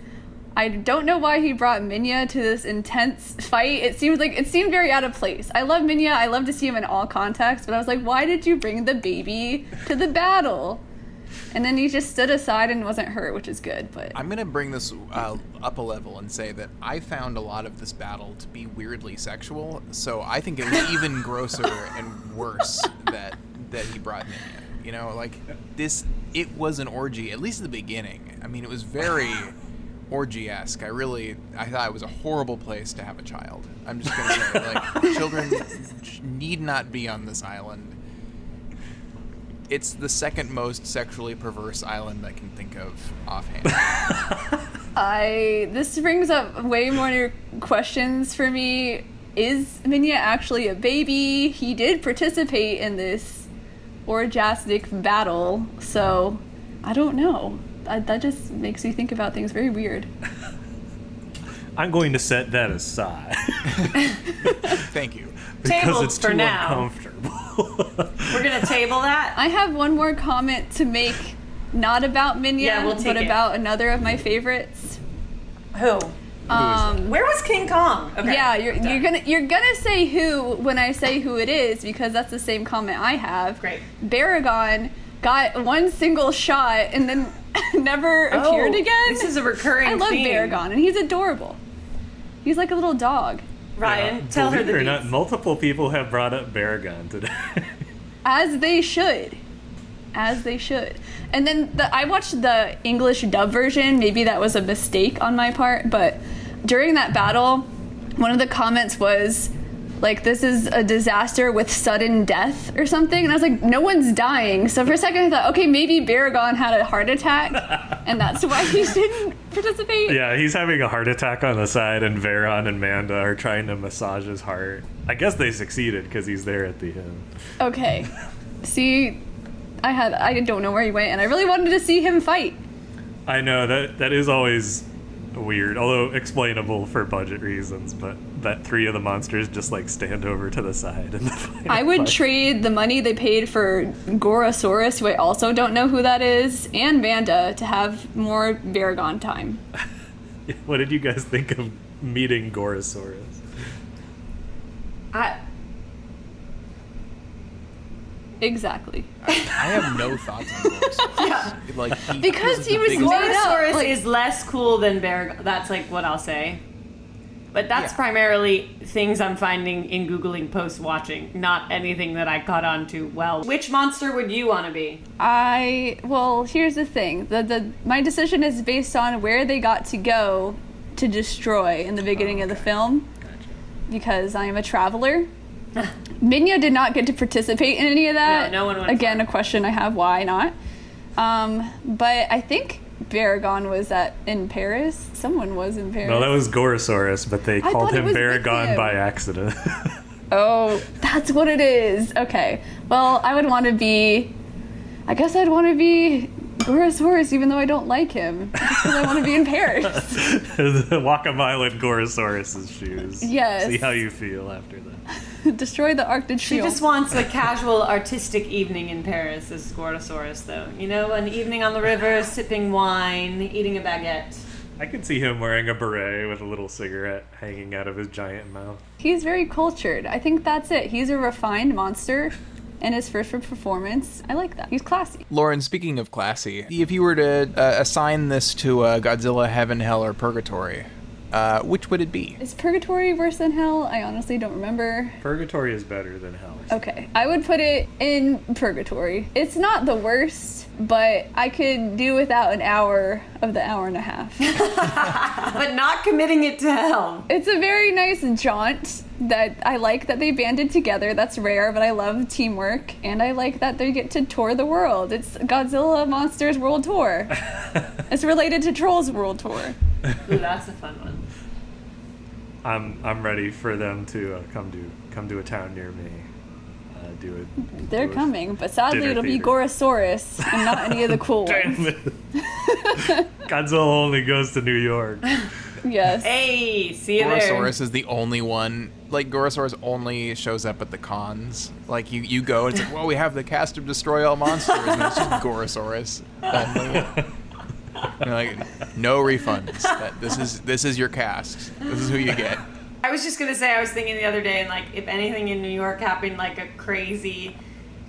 I: I don't know why he brought Minya to this intense fight. It seemed very out of place. I love Minya. I love to see him in all contexts, but I was like, why did you bring the baby to the battle? And then he just stood aside and wasn't hurt, which is good. But
H: I'm going to bring this up a level and say that I found a lot of this battle to be weirdly sexual, so I think it was even grosser and worse that he brought Minya. You know, like, it was an orgy, at least at the beginning. I mean, it was very orgy-esque. I thought it was a horrible place to have a child. I'm just going to say, like, children need not be on this island. It's the second most sexually perverse island I can think of offhand.
I: This brings up way more questions for me. Is Minya actually a baby? He did participate in this orgasmic battle, so I don't know. That just makes me think about things very weird.
A: I'm going to set that aside.
H: Thank you.
A: Because
D: Tabled
A: it's
D: for
A: too
D: now.
A: uncomfortable.
D: We're gonna table that.
I: I have one more comment to make, not about Minya,
D: Yeah, we'll take
I: but
D: it.
I: about another of my favorites.
D: Who? Where was King Kong? Okay.
I: Yeah, you're gonna say who when I say who it is because that's the same comment I have.
D: Great.
I: Baragon got one single shot and then never appeared again.
D: This is a recurring
I: I love
D: theme.
I: Baragon and he's adorable. He's like a little dog.
D: Ryan, tell her
A: Believe
D: the
A: it or not,
D: beats.
A: multiple people have brought up Baragon today.
I: As they should. As they should. And then I watched the English dub version. Maybe that was a mistake on my part, but during that battle, one of the comments was like, this is a disaster with sudden death or something. And I was like, no one's dying. So for a second I thought, okay, maybe Baragon had a heart attack and that's why he didn't participate.
A: Yeah, he's having a heart attack on the side, and Varon and Manda are trying to massage his heart. I guess they succeeded because he's there at the end.
I: Okay. See, I don't know where he went and I really wanted to see him fight.
A: I know, that is always weird, although explainable for budget reasons, but that three of the monsters just like stand over to the side in the final
I: I would
A: fight.
I: trade the money they paid for Gorosaurus, who I also don't know who that is, and Manda to have more Baragon time.
A: What did you guys think of meeting Gorosaurus?
I: Exactly.
H: I have no thoughts on Gorosaurus. Like,
I: Because he was
H: the biggest-
I: made up.
D: Gorosaurus
I: Like,
D: is less cool than Baragon. That's like what I'll say. But that's
H: Yeah.
D: primarily things I'm finding in Googling post-watching, not anything that I caught on to well. Which monster would you want to be?
I: well, here's the thing. My decision is based on where they got to go to destroy in the beginning of the film. Because I am a traveler. Minya did not get to participate in any of that.
D: No one went
I: Again,
D: for
I: a question I have, why not? But I think Baragon was in Paris. Someone was in Paris.
A: No, that was Gorosaurus, but they called
I: thought it
A: him
I: was with
A: Baragon
I: him.
A: by accident.
I: Oh, that's what it is. Okay. Well, I guess I'd want to be Gorosaurus, even though I don't like him. Just because I want to be in Paris.
A: Walk a mile in Gorosaurus's shoes.
I: Yes.
A: See how you feel after that.
I: Destroy the Arc de
D: She
I: Triomphe.
D: just wants a casual artistic evening in Paris as Gorosaurus, though. You know, an evening on the river, sipping wine, eating a baguette.
A: I could see him wearing a beret with a little cigarette hanging out of his giant mouth.
I: He's very cultured. I think that's it. He's a refined monster. And his first performance, I like that. He's classy.
H: Lauren, speaking of classy, if you were to assign this to Godzilla, Heaven, Hell, or Purgatory, which would it be?
I: Is Purgatory worse than Hell? I honestly don't remember.
A: Purgatory is better than Hell.
I: Okay, I would put it in Purgatory. It's not the worst, but I could do without an hour of the hour and a half.
D: But not committing it to hell.
I: It's a very nice jaunt that I like that they banded together. That's rare, but I love teamwork, and I like that they get to tour the world. It's Godzilla Monsters World Tour. It's related to Trolls World Tour.
D: Ooh, that's a fun one.
A: I'm ready for them to come to a town near me.
I: They're coming, but sadly
A: dinner
I: it'll be
A: theater.
I: Gorosaurus and not any of the cool
A: Damn
I: ones.
A: it. Godzilla only goes to New York.
I: Yes.
D: Hey, see you there.
H: Gorosaurus is the only one. Like, Gorosaurus only shows up at the cons. Like, you go, it's like, well, we have the cast of Destroy All Monsters, and it's just Gorosaurus only. You're like, no refunds. This is your cast. This is who you get.
D: I was just gonna say, I was thinking the other day, and like, if anything in New York happened, like a crazy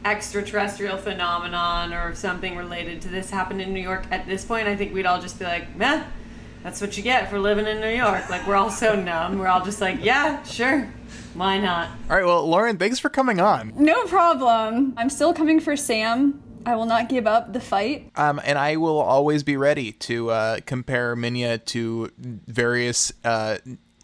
D: extraterrestrial phenomenon or something related to this happened in New York, at this point, I think we'd all just be like, meh, that's what you get for living in New York. Like, we're all so numb. We're all just like, yeah, sure, why not?
H: All right, well, Lauren, thanks for coming on.
I: No problem. I'm still coming for Sam. I will not give up the fight.
H: And I will always be ready to compare Minya to various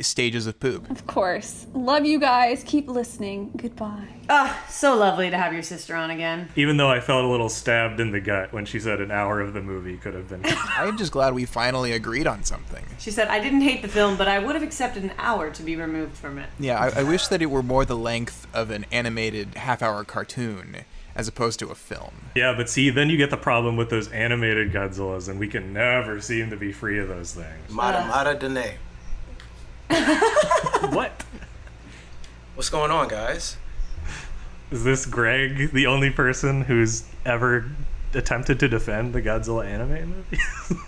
H: stages of poop.
I: Of course. Love you guys. Keep listening. Goodbye.
D: Ah, so lovely to have your sister on again.
A: Even though I felt a little stabbed in the gut when she said an hour of the movie could have been.
H: I'm just glad we finally agreed on something.
D: She said, I didn't hate the film, but I would have accepted an hour to be removed from it.
H: Yeah, I wish that it were more the length of an animated half-hour cartoon as opposed to a film.
A: Yeah, but see, then you get the problem with those animated Godzillas, and we can never seem to be free of those things.
J: Mata Dene.
A: What?
J: What's going on, guys?
A: Is this Greg the only person who's ever attempted to defend the Godzilla anime movie?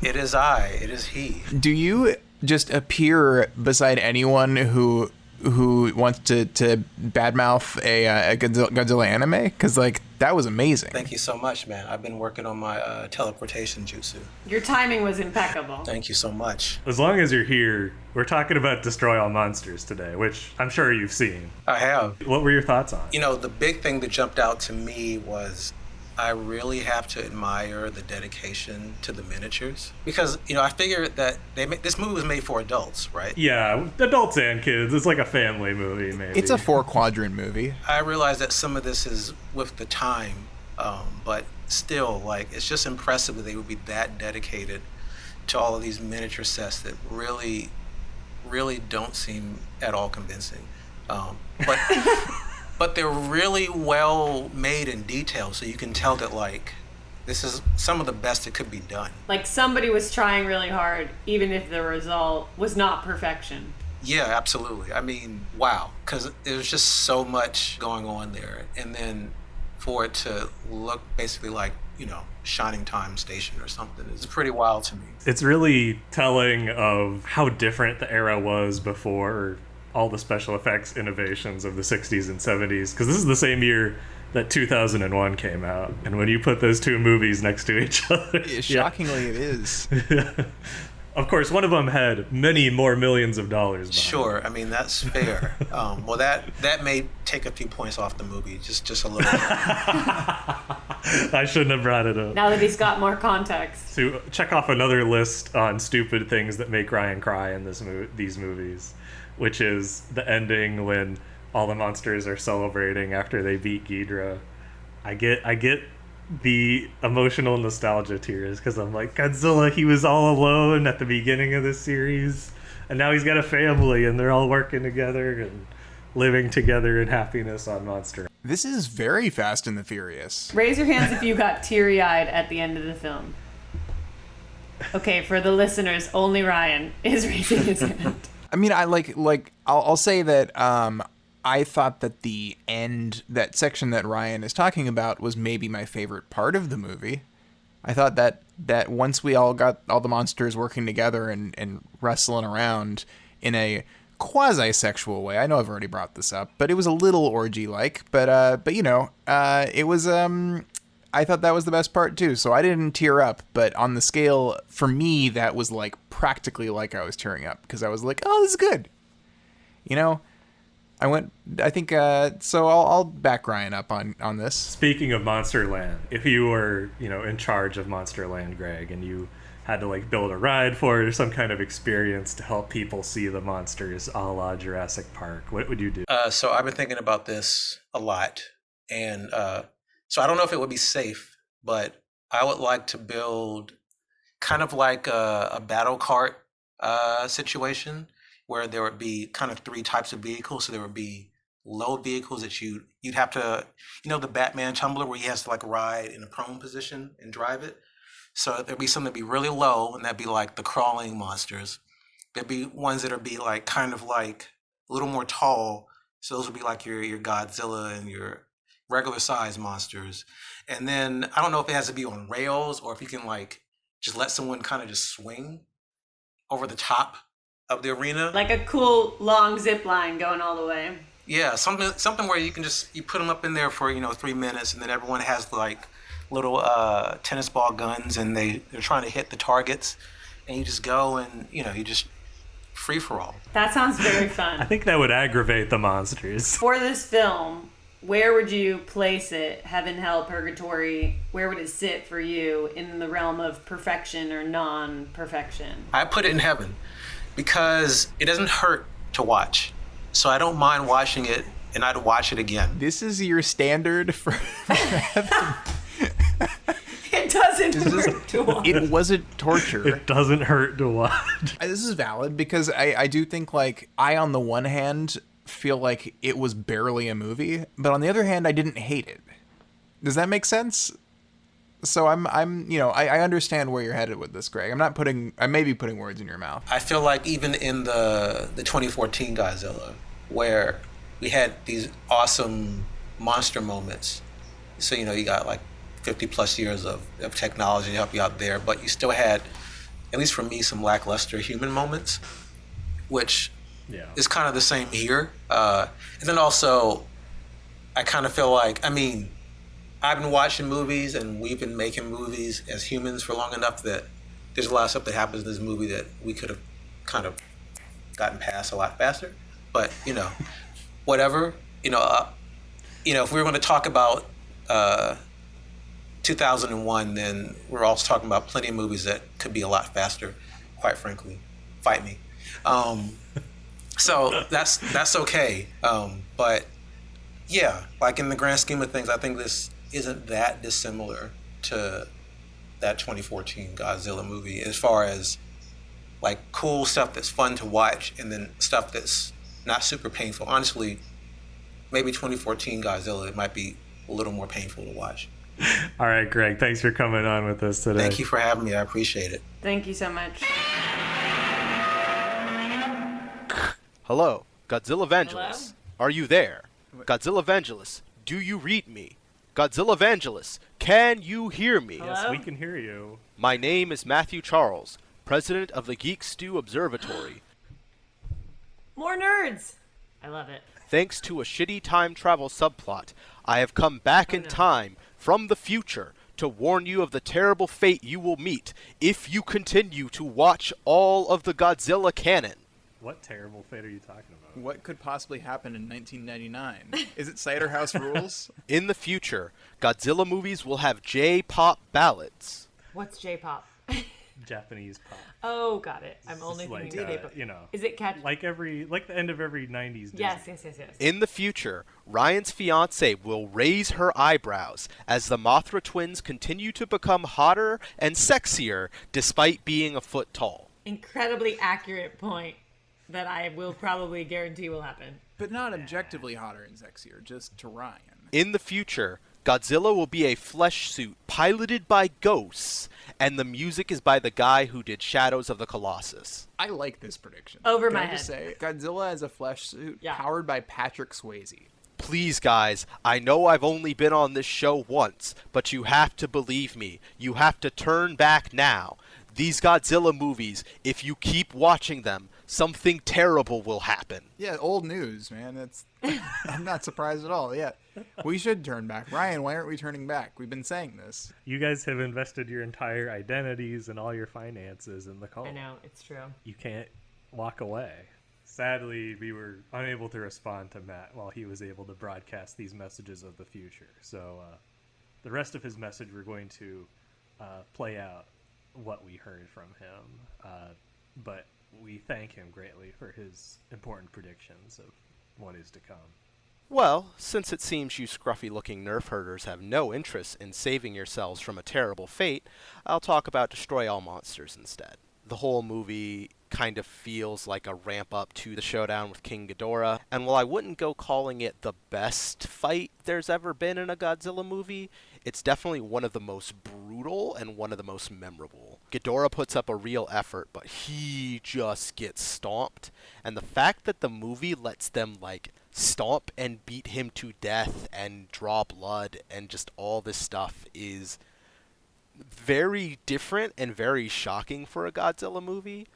J: It is I. It is he.
H: Do you just appear beside anyone who wants to badmouth a Godzilla anime? Because, like, that was amazing.
J: Thank you so much, man. I've been working on my teleportation jutsu.
D: Your timing was impeccable.
J: Thank you so much.
A: As long as you're here, we're talking about Destroy All Monsters today, which I'm sure you've seen.
J: I have.
A: What were your thoughts on it?
J: You know, the big thing that jumped out to me was I really have to admire the dedication to the miniatures. Because, you know, I figured that this movie was made for adults, right?
A: Yeah, adults and kids. It's like a family movie, maybe.
H: It's a 4-quadrant movie.
J: I realize that some of this is with the time, but still, like, it's just impressive that they would be that dedicated to all of these miniature sets that really, really don't seem at all convincing. But they're really well made and detailed, so you can tell that, like, this is some of the best that could be done.
D: Like, somebody was trying really hard, even if the result was not perfection.
J: Yeah, absolutely. I mean, wow, because there's just so much going on there, and then for it to look basically like, you know, Shining Time Station or something is pretty wild to me.
A: It's really telling of how different the era was before all the special effects innovations of the 60s and 70s, because this is the same year that 2001 came out, and when you put those two movies next to each other,
H: Shockingly, it is.
A: Of course, one of them had many more millions of dollars behind
J: Sure, I mean, that's fair. Well, that may take a few points off the movie, just a little bit.
A: I shouldn't have brought it up.
D: Now that he's got more context.
A: To check off another list on stupid things that make Ryan cry in these movies, which is the ending when all the monsters are celebrating after they beat Ghidra. I get the emotional nostalgia tears, because I'm like, Godzilla, he was all alone at the beginning of this series, and now he's got a family, and they're all working together and living together in happiness on Monster.
H: This is very Fast and the Furious.
D: Raise your hands if you got teary-eyed at the end of the film. Okay, for the listeners, only Ryan is raising his hand.
H: I mean, I'll say that I thought that the end, that section that Ryan is talking about, was maybe my favorite part of the movie. I thought that once we all got all the monsters working together and wrestling around in a quasi-sexual way. I know I've already brought this up, but it was a little orgy-like. But you know, it was. I thought that was the best part too. So I didn't tear up, but on the scale for me, that was like practically like I was tearing up, because I was like, oh, this is good. You know, I think so. I'll back Ryan up on this.
A: Speaking of Monsterland, if you were, in charge of Monsterland, Greg, and you had to build a ride for it or some kind of experience to help people see the monsters a la Jurassic Park, what would you do?
J: So I've been thinking about this a lot, and so I don't know if it would be safe, but I would like to build kind of like a battle cart situation where there would be kind of three types of vehicles. So there would be low vehicles that you'd have to, the Batman tumbler where he has to ride in a prone position and drive it. So there'd be some that'd be really low, and that'd be like the crawling monsters. There'd be ones that'd be kind of a little more tall. So those would be like your Godzilla and your regular size monsters. And then I don't know if it has to be on rails or if you can just let someone kind of just swing over the top of the arena.
D: Like a cool long zip line going all the way.
J: Yeah, something where you can you put them up in there for 3 minutes, and then everyone has little tennis ball guns, and they're trying to hit the targets, and you just go and you just free for all.
D: That sounds very fun.
A: I think that would aggravate the monsters.
D: For this film, where would you place it? Heaven, hell, purgatory? Where would it sit for you in the realm of perfection or non-perfection?
J: I put it in heaven because it doesn't hurt to watch. So I don't mind watching it, and I'd watch it again.
H: This is your standard for heaven.
D: It doesn't hurt to watch.
H: It wasn't torture.
A: It doesn't hurt to watch.
H: This is valid because I do think I, on the one hand, feel like it was barely a movie, but on the other hand, I didn't hate it. Does that make sense? So I understand where you're headed with this, Greg. I may be putting words in your mouth.
J: I feel like even in the 2014 Godzilla, where we had these awesome monster moments, so you got 50 plus years of technology to help you out there, but you still had, at least for me, some lackluster human moments, which is kind of the same here. And then also, I kind of feel I've been watching movies and we've been making movies as humans for long enough that there's a lot of stuff that happens in this movie that we could have kind of gotten past a lot faster. But, whatever, if we were going to talk about 2001, then we're also talking about plenty of movies that could be a lot faster, quite frankly. Fight me. So that's okay. But yeah, in the grand scheme of things, I think this isn't that dissimilar to that 2014 Godzilla movie as far as cool stuff that's fun to watch and then stuff that's not super painful. Honestly, maybe 2014 Godzilla, it might be a little more painful to watch.
A: All right, Greg, thanks for coming on with us today.
J: Thank you for having me. I appreciate it.
D: Thank you so much.
K: Hello, Godzillavangelists. Are you there? Godzillavangelists, do you read me? Godzillavangelists, can you hear me?
A: Yes, we can hear you.
K: My name is Matthew Charles, president of the Geek Stew Observatory.
B: More nerds! I love it.
K: Thanks to a shitty time travel subplot, I have come back in time from the future to warn you of the terrible fate you will meet if you continue to watch all of the Godzilla canon.
A: What terrible fate are you talking about?
H: What could possibly happen in 1999? Is it Cider House Rules?
K: In the future, Godzilla movies will have J-pop ballads.
B: What's J-pop?
A: Japanese pop.
B: Oh, got it. I'm
A: It's
B: only
A: like,
B: thinking J-pop.
A: Is
B: it catch?
A: like the end of every 90s Disney.
B: Yes.
K: In the future, Ryan's fiance will raise her eyebrows as the Mothra twins continue to become hotter and sexier despite being a foot tall.
B: Incredibly accurate point that I will probably guarantee will happen.
H: But not objectively hotter and sexier, just to Ryan.
K: In the future, Godzilla will be a flesh suit piloted by ghosts, and the music is by the guy who did Shadows of the Colossus.
H: I like this prediction.
B: Over
H: Can
B: my
H: I
B: head.
H: just say, Godzilla as a flesh suit powered by Patrick Swayze.
K: Please, guys, I know I've only been on this show once, but you have to believe me. You have to turn back now. These Godzilla movies, if you keep watching them, something terrible will happen.
H: Yeah, old news, man. I'm not surprised at all. Yeah, we should turn back. Ryan, why aren't we turning back? We've been saying this.
A: You guys have invested your entire identities and all your finances in the cult.
B: I know, it's true.
A: You can't walk away. Sadly, we were unable to respond to Matt while he was able to broadcast these messages of the future. So the rest of his message, we're going to play out what we heard from him. But we thank him greatly for his important predictions of what is to come.
K: Well, since it seems you scruffy-looking nerf herders have no interest in saving yourselves from a terrible fate, I'll talk about Destroy All Monsters instead. The whole movie kind of feels like a ramp up to the showdown with King Ghidorah, and while I wouldn't go calling it the best fight there's ever been in a Godzilla movie, it's definitely one of the most brutal and one of the most memorable. Ghidorah puts up a real effort, but he just gets stomped, and the fact that the movie lets them, like, stomp and beat him to death and draw blood and just all this stuff is very different and very shocking for a Godzilla movie.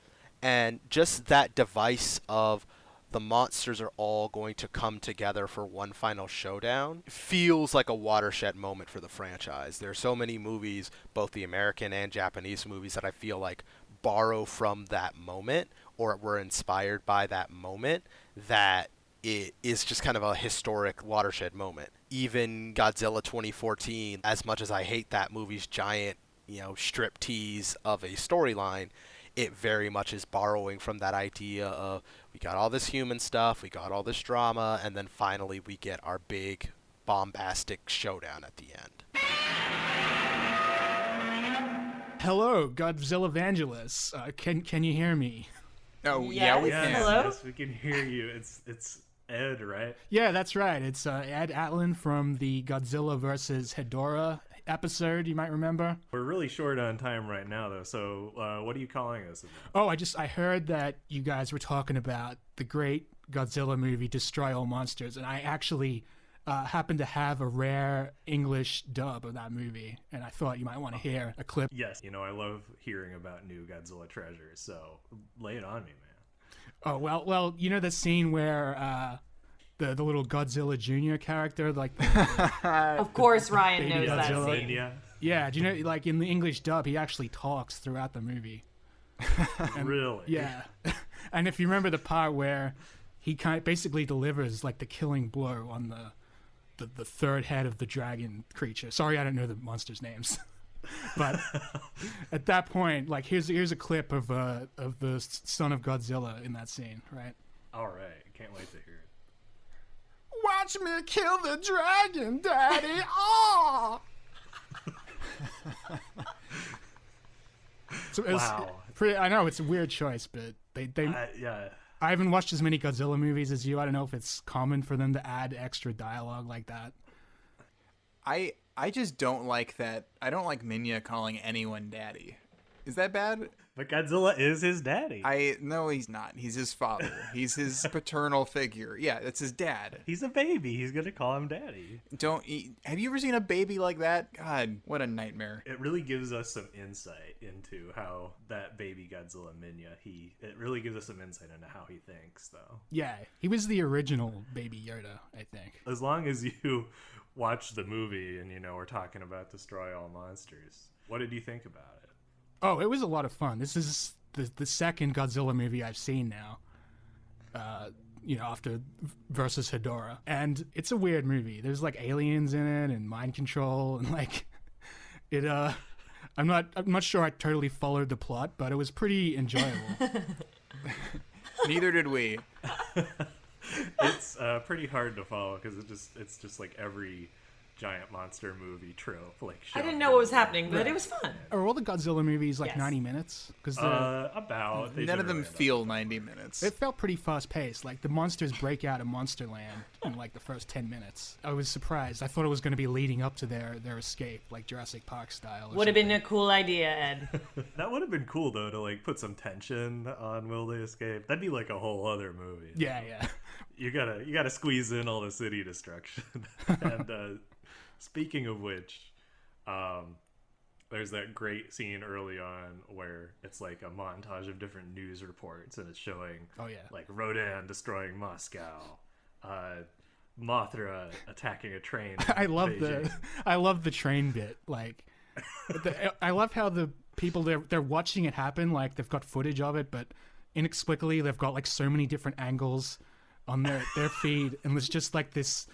K: And just that device of the monsters are all going to come together for one final showdown feels like a watershed moment for the franchise. There are so many movies, both the American and Japanese movies, that I feel like borrow from that moment or were inspired by that moment, that it is just kind of a historic watershed moment. Even Godzilla 2014, as much as I hate that movie's giant, strip tease of a storyline, it very much is borrowing from that idea of, we got all this human stuff, we got all this drama, and then finally we get our big bombastic showdown at the end.
L: Hello, Godzillavangelists. Can you hear me?
C: Oh, yeah, we can.
B: Hello?
A: Yes, we can hear you. It's Ed, right?
L: Yeah, that's right. It's Ed Atlin from the Godzilla vs. Hedorah episode, you might remember.
A: We're really short on time right now, though, so what are you calling us about?
L: Oh, I heard that you guys were talking about the great Godzilla movie, Destroy All Monsters, and I actually happen to have a rare English dub of that movie, and I thought you might want to hear a clip.
A: Yes, I love hearing about new Godzilla treasures, so lay it on me, man.
L: Oh, well, you know the scene where the little Godzilla Jr. character, like
B: Of course, Ryan
L: baby
B: knows that
L: Godzilla.
B: scene.
L: Yeah, do you know, like in the English dub, he actually talks throughout the movie. And,
A: really?
L: Yeah. And if you remember the part where he basically delivers like the killing blow on the third head of the dragon creature. Sorry, I don't know the monsters' names. But at that point, like here's a clip of the son of Godzilla in that scene, right?
A: All right, can't wait to hear it.
L: Watch me kill the dragon, Daddy! Oh! So
A: Wow.
L: I know it's a weird choice, but they
A: yeah.
L: I haven't watched as many Godzilla movies as you. I don't know if it's common for them to add extra dialogue like that.
C: I just don't like that. I don't like Minya calling anyone daddy. Is that bad?
A: But Godzilla is his daddy.
C: No, he's not. He's his father. He's his paternal figure. Yeah, that's his dad.
A: He's a baby. He's gonna call him daddy.
C: Have you ever seen a baby like that? God, what a nightmare.
A: It really gives us some insight into how that baby Godzilla Minya, it really gives us some insight into how he thinks, though.
L: Yeah, he was the original Baby Yoda, I think.
A: As long as you watch the movie and we're talking about Destroy All Monsters, what did you think about it?
L: Oh, it was a lot of fun. This is the second Godzilla movie I've seen now. After versus Hedorah, and it's a weird movie. There's like aliens in it and mind control, and like it. I'm not sure I totally followed the plot, but it was pretty enjoyable.
C: Neither did we.
A: It's pretty hard to follow because it's just like every giant monster movie trope. Like
B: I didn't know what was happening, but it was fun.
L: Are all the Godzilla movies like
B: Yes.
L: 90 minutes? Because
A: about
C: None of them feel 90 minutes.
L: it felt pretty fast paced. Like the monsters break out of Monsterland in like the first 10 minutes. I was surprised. I thought it was going to be leading up to their escape, like Jurassic Park style.
B: Would have been a cool idea, Ed.
A: That would have been cool though, to like put some tension on Will They Escape. That'd be like a whole other movie.
L: Yeah.
A: You gotta squeeze in all the city destruction. And speaking of which, there's that great scene early on where it's like a montage of different news reports, and it's showing like Rodan destroying Moscow, Mothra attacking a train.
L: I love the train bit. Like, I love how the people they're watching it happen. Like they've got footage of it, but inexplicably they've got like so many different angles on their feed, and there's just like this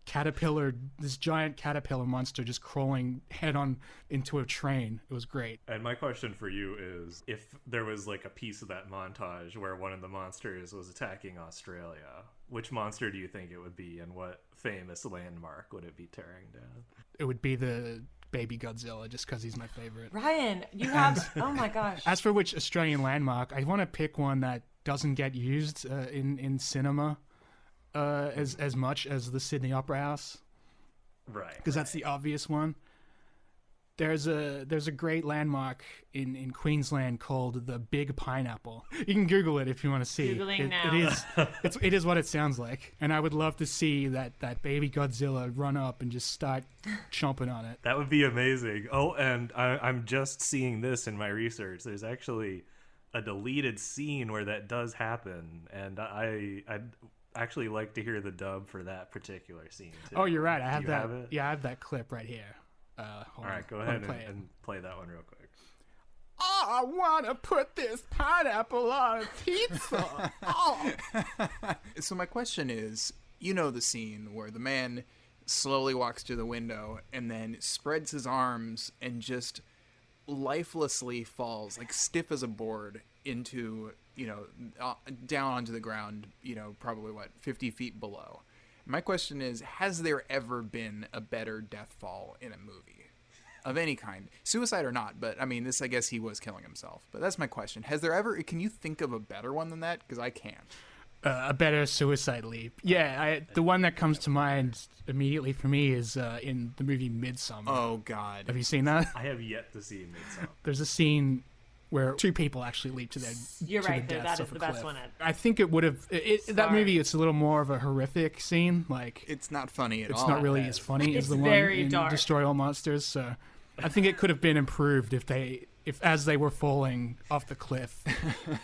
L: giant caterpillar monster just crawling head on into a train. It was great.
A: And my question for you is, if there was like a piece of that montage where one of the monsters was attacking Australia, which monster do you think it would be, and what famous landmark would it be tearing down?
L: It would be the baby Godzilla, just because he's my favorite.
B: Ryan, you have... oh my gosh.
L: As for which Australian landmark, I want to pick one that doesn't get used in cinema as much as the Sydney Opera House.
A: Right.
L: Because that's the obvious one. There's a great landmark in Queensland called the Big Pineapple. You can Google it if you want to see.
B: Googling now.
L: It is what it sounds like, and I would love to see that baby Godzilla run up and just start chomping on it.
A: That would be amazing. Oh, and I'm just seeing this in my research. There's actually a deleted scene where that does happen, and I'd actually like to hear the dub for that particular scene too.
L: Oh, you're right. I have
A: Do you
L: that.
A: have it?
L: Yeah, I have that clip right here.
A: All right, go ahead and play that one real quick.
L: I want to put this pineapple on a pizza. Oh.
H: So my question is, you know the scene where the man slowly walks to the window and then spreads his arms and just lifelessly falls, like stiff as a board, into, down onto the ground, probably 50 feet below. My question is, has there ever been a better death fall in a movie of any kind? Suicide or not, but I mean, this, I guess he was killing himself. But that's my question. Can you think of a better one than that? Because I can't.
L: A better suicide leap. Yeah, the one that comes to mind immediately for me is in the movie Midsommar.
H: Oh, God.
L: Have you seen that?
A: I have yet to see Midsommar.
L: There's a scene where two people actually leap to their
B: You're
L: to
B: right,
L: the
B: that
L: deaths
B: is
L: off
B: the
L: a
B: best
L: cliff.
B: one.
L: I think it would have... that movie, it's a little more of a horrific scene. Like,
H: it's not funny at all.
L: It's not really as funny as the one
B: very
L: in
B: dark.
L: Destroy All Monsters. So I think it could have been improved if as they were falling off the cliff,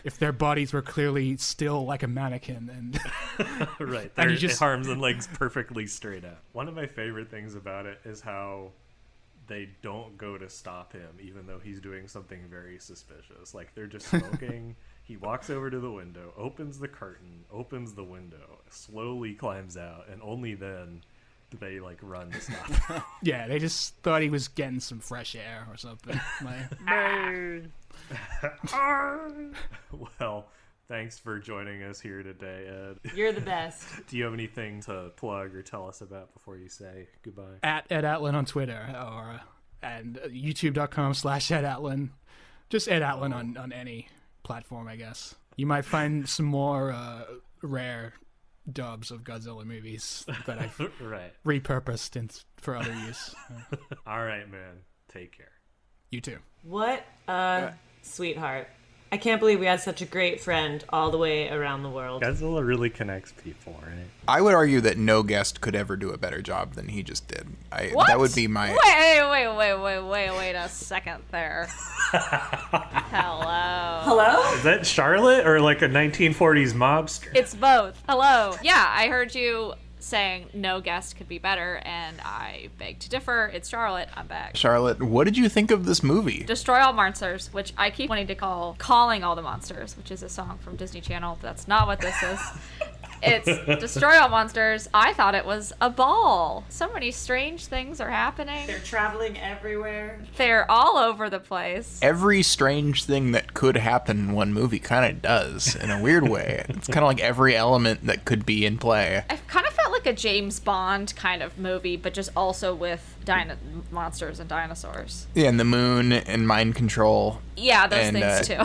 L: if their bodies were clearly still like a mannequin and
A: right,
L: and
A: their arms and legs perfectly straight out. One of my favorite things about it is how they don't go to stop him, even though he's doing something very suspicious. Like, they're just smoking. He walks over to the window, opens the curtain, opens the window, slowly climbs out, and only then do they run to stop him.
L: Yeah, they just thought he was getting some fresh air or something.
A: Well, thanks for joining us here today, Ed.
B: You're the best.
A: Do you have anything to plug or tell us about before you say goodbye?
L: At Ed Atlin on Twitter, and youtube.com/Ed Atlin. Just Ed Atlin on any platform, I guess. You might find some more rare dubs of Godzilla movies that I've repurposed for other use.
A: All right, man. Take care.
L: You too.
B: What a sweetheart. I can't believe we had such a great friend all the way around the world.
A: Godzilla really connects people, right?
H: I would argue that no guest could ever do a better job than he just did.
M: What?
H: That would be my...
M: Wait a second there. Hello?
A: Is that Charlotte or like a 1940s mobster?
M: It's both. Hello. Yeah, I heard you saying no guest could be better, and I beg to differ. It's Charlotte. I'm back.
H: Charlotte, what did you think of this movie?
M: Destroy All Monsters, which I keep wanting to call Calling All the Monsters, which is a song from Disney Channel, but that's not what this is. It's Destroy All Monsters. I thought it was a ball. So many strange things are happening.
B: They're traveling everywhere.
M: They're all over the place.
H: Every strange thing that could happen in one movie kind of does, in a weird way. It's kind of like every element that could be in play.
M: I kind of felt like a James Bond kind of movie, but just also with monsters and dinosaurs.
H: Yeah, and the moon and mind control.
M: Yeah, those things too.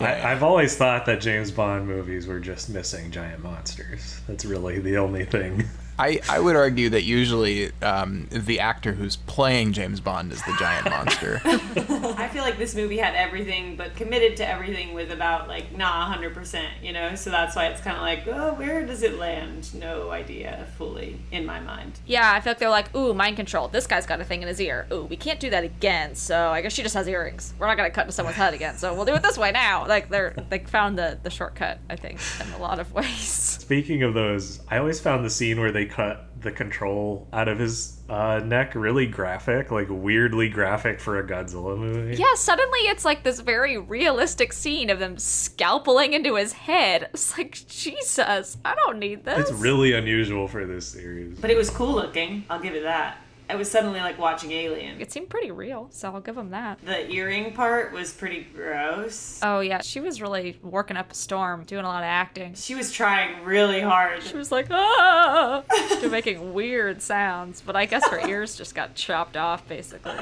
A: I've always thought that James Bond movies were just missing giant monsters. That's really the only thing.
H: I would argue that usually the actor who's playing James Bond is the giant monster.
D: I feel like this movie had everything, but committed to everything with about, not 100%, So that's why it's kind of like, oh, where does it land? No idea fully in my mind.
M: Yeah, I feel like they're like, ooh, mind control. This guy's got a thing in his ear. Ooh, we can't do that again, so I guess she just has earrings. We're not going to cut into someone's head again, so we'll do it this way now. They found the shortcut, I think, in a lot of ways.
A: Speaking of those, I always found the scene where they cut the control out of his neck. Really graphic, like weirdly graphic for a Godzilla movie.
M: Yeah, suddenly it's like this very realistic scene of them scalpeling into his head. It's like, Jesus, I don't need this.
A: It's really unusual for this series.
D: But it was cool looking. I'll give it that. It was suddenly like watching Alien.
M: It seemed pretty real, so I'll give him that.
D: The earring part was pretty gross.
M: Oh yeah, she was really working up a storm, doing a lot of acting.
D: She was trying really hard.
M: She was like, ah! She was making weird sounds, but I guess her ears just got chopped off, basically.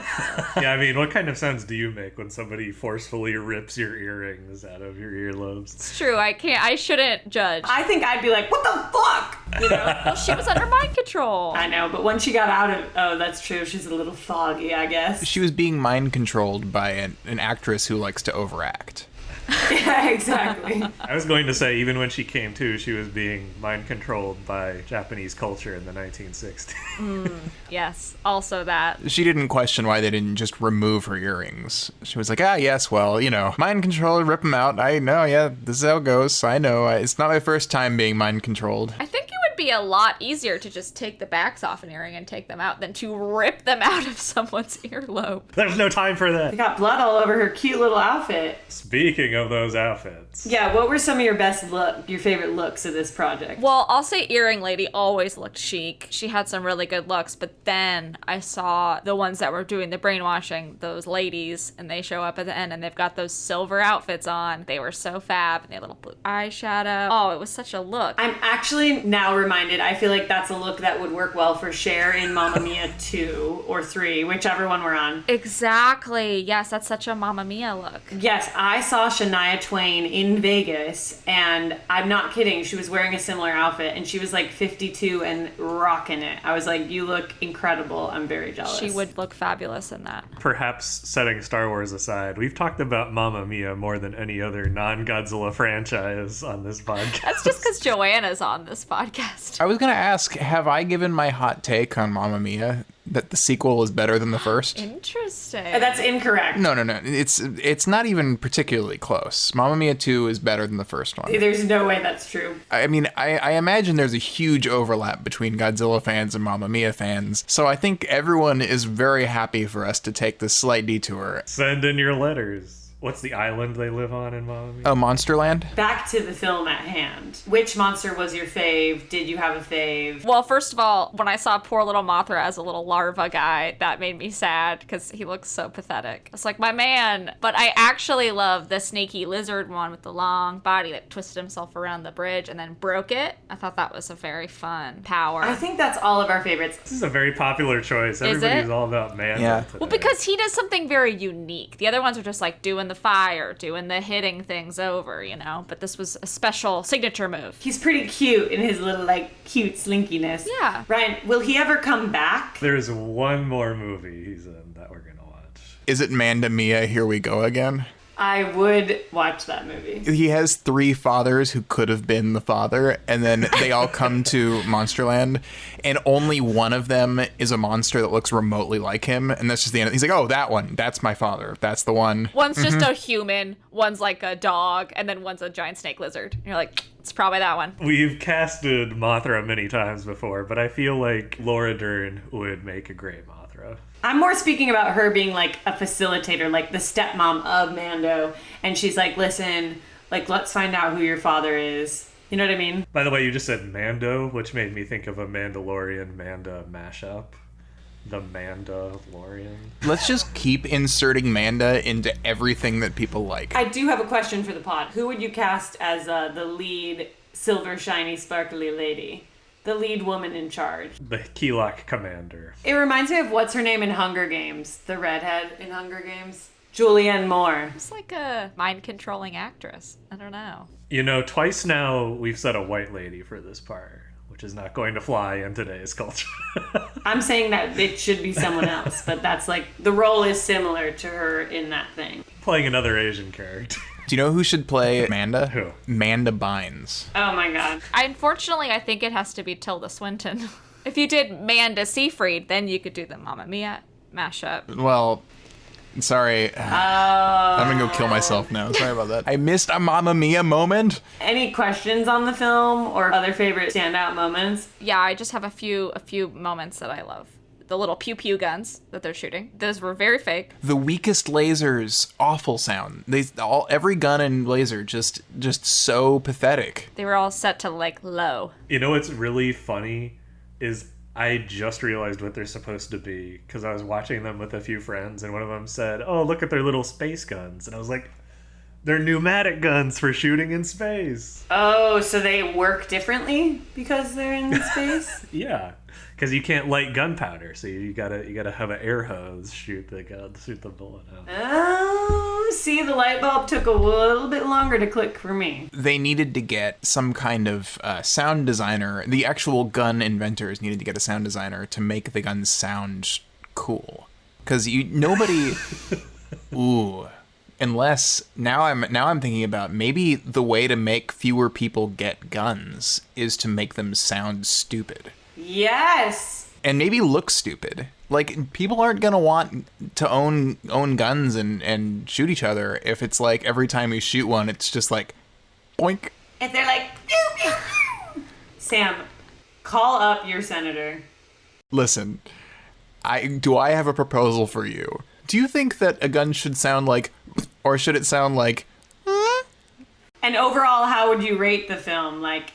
A: Yeah, I mean, what kind of sounds do you make when somebody forcefully rips your earrings out of your earlobes?
M: It's true, I shouldn't judge.
D: I think I'd be like, what the fuck? You know?
M: Well, she was under mind control.
D: I know, but when she got out of... Oh, that's true. She's a little foggy, I guess.
H: She was being mind controlled by an actress who likes to overact.
D: Yeah, exactly.
A: I was going to say, even when she came to, she was being mind controlled by Japanese culture in the 1960s.
M: Yes, also that.
H: She didn't question why they didn't just remove her earrings. She was like, yes, well, mind control, rip them out. I know, yeah, this is how it goes. I know. It's not my first time being mind controlled.
M: I think it would be a lot easier to just take the backs off an earring and take them out than to rip them out of someone's earlobe.
A: There's no time for that.
D: She got blood all over her cute little outfit.
A: Speaking of those outfits.
D: Yeah, what were some of your your favorite looks of this project?
M: Well, I'll say Earring Lady always looked chic. She had some really good looks, but then I saw the ones that were doing the brainwashing, those ladies, and they show up at the end and they've got those silver outfits on. They were so fab, and they had little blue eyeshadow. Oh, it was such a look.
D: I'm actually now reminded, I feel like that's a look that would work well for Cher in Mamma Mia 2 or 3, whichever one we're on.
M: Exactly. Yes, that's such a Mamma Mia look.
D: Yes, I saw Shania Twain in Vegas, and I'm not kidding, she was wearing a similar outfit, and she was like 52 and rocking it. I was like, you look incredible. I'm very jealous.
M: She would look fabulous in that.
A: Perhaps setting Star Wars aside, we've talked about Mamma Mia more than any other non-Godzilla franchise on this podcast.
M: That's just because Joanna's on this podcast.
H: I was going to ask, have I given my hot take on Mamma Mia? That the sequel is better than the first?
M: Interesting.
D: That's incorrect.
H: No. It's not even particularly close. Mamma Mia 2 is better than the first one.
D: There's no way that's true.
H: I mean, I imagine there's a huge overlap between Godzilla fans and Mamma Mia fans, so I think everyone is very happy for us to take this slight detour.
A: Send in your letters. What's the island they live on in Mamma Mia?
H: Oh, Monsterland?
D: Back to the film at hand. Which monster was your fave? Did you have a fave?
M: Well, first of all, when I saw poor little Mothra as a little larva guy, that made me sad because he looks so pathetic. It's like, my man. But I actually love the snaky lizard one with the long body that twisted himself around the bridge and then broke it. I thought that was a very fun power.
D: I think that's all of our favorites.
A: This is a very popular choice. Everybody's all about Mando today.
M: Well, because he does something very unique. The other ones are just like doing the fire, doing the hitting things over, but this was a special signature move.
D: He's pretty cute in his little cute slinkiness.
M: Yeah.
D: Ryan, will he ever come back?
A: There's one more movie he's in that we're gonna watch.
H: Is it Manda Mia, Here We Go Again?
D: I would watch that movie.
H: He has 3 fathers who could have been the father, and then they all come to Monsterland, and only one of them is a monster that looks remotely like him, and that's just the end. He's like, oh, that one, that's my father. That's the one.
M: One's just a human, one's like a dog, and then one's a giant snake lizard. And you're like, it's probably that one.
A: We've casted Mothra many times before, but I feel like Laura Dern would make a great Mothra.
D: I'm more speaking about her being a facilitator, the stepmom of Mando. And she's like, listen, let's find out who your father is. You know what I mean?
A: By the way, you just said Mando, which made me think of a Mandalorian Manda mashup. The Mandalorian.
H: Let's just keep inserting Manda into everything that people like.
D: I do have a question for the pod. Who would you cast as the lead silver, shiny, sparkly lady? The lead woman in charge.
A: The Keelok commander.
D: It reminds me of what's her name in Hunger Games? The redhead in Hunger Games? Julianne Moore.
M: It's like a mind-controlling actress. I don't know.
A: Twice now we've said a white lady for this part, which is not going to fly in today's culture.
D: I'm saying that it should be someone else, but that's the role is similar to her in that thing.
A: Playing another Asian character.
H: Do you know who should play Manda?
A: Who?
H: Manda Bynes.
D: Oh my god.
M: Unfortunately, I think it has to be Tilda Swinton. If you did Manda Seyfried, then you could do the Mamma Mia mashup.
H: Well, Sorry. I'm gonna go kill myself now. Sorry about that. I missed a Mamma Mia moment.
D: Any questions on the film or other favorite standout moments?
M: Yeah, I just have a few moments that I love. The little pew pew guns that they're shooting. Those were very fake.
H: The weakest lasers, awful sound. Every gun and laser just so pathetic.
M: They were all set to like low.
A: You know what's really funny is I just realized what they're supposed to be because I was watching them with a few friends and one of them said, "Oh, look at their little space guns," and I was like, "They're pneumatic guns for shooting in space."
D: Oh, so they work differently because they're in space?
A: Yeah, because you can't light gunpowder, so you gotta have an air hose shoot the bullet out.
D: Oh, see, the light bulb took a little bit longer to click for me.
H: They needed to get some kind of sound designer. The actual gun inventors needed to get a sound designer to make the guns sound cool, because nobody. Ooh. Unless now I'm thinking about maybe the way to make fewer people get guns is to make them sound stupid.
D: Yes.
H: And maybe look stupid. Like, people aren't gonna want to own guns and shoot each other if it's like every time you shoot one it's just like boink.
D: If they're like pew, pew, pew. Sam, call up your senator.
H: Listen, I have a proposal for you. Do you think that a gun should sound like, or should it sound like?
D: And overall, how would you rate the film? Like,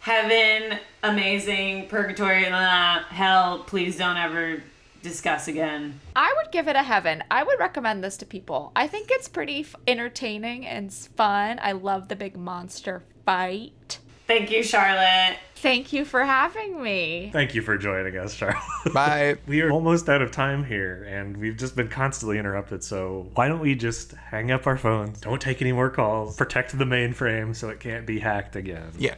D: heaven, amazing, purgatory, hell, please don't ever discuss again.
M: I would give it a heaven. I would recommend this to people. I think it's pretty entertaining and fun. I love the big monster fight.
D: Thank you, Charlotte.
M: Thank you for having me.
A: Thank you for joining us, Charlotte.
H: Bye.
A: We are almost out of time here, and we've just been constantly interrupted, so why don't we just hang up our phones, don't take any more calls, protect the mainframe so it can't be hacked again.
H: Yeah.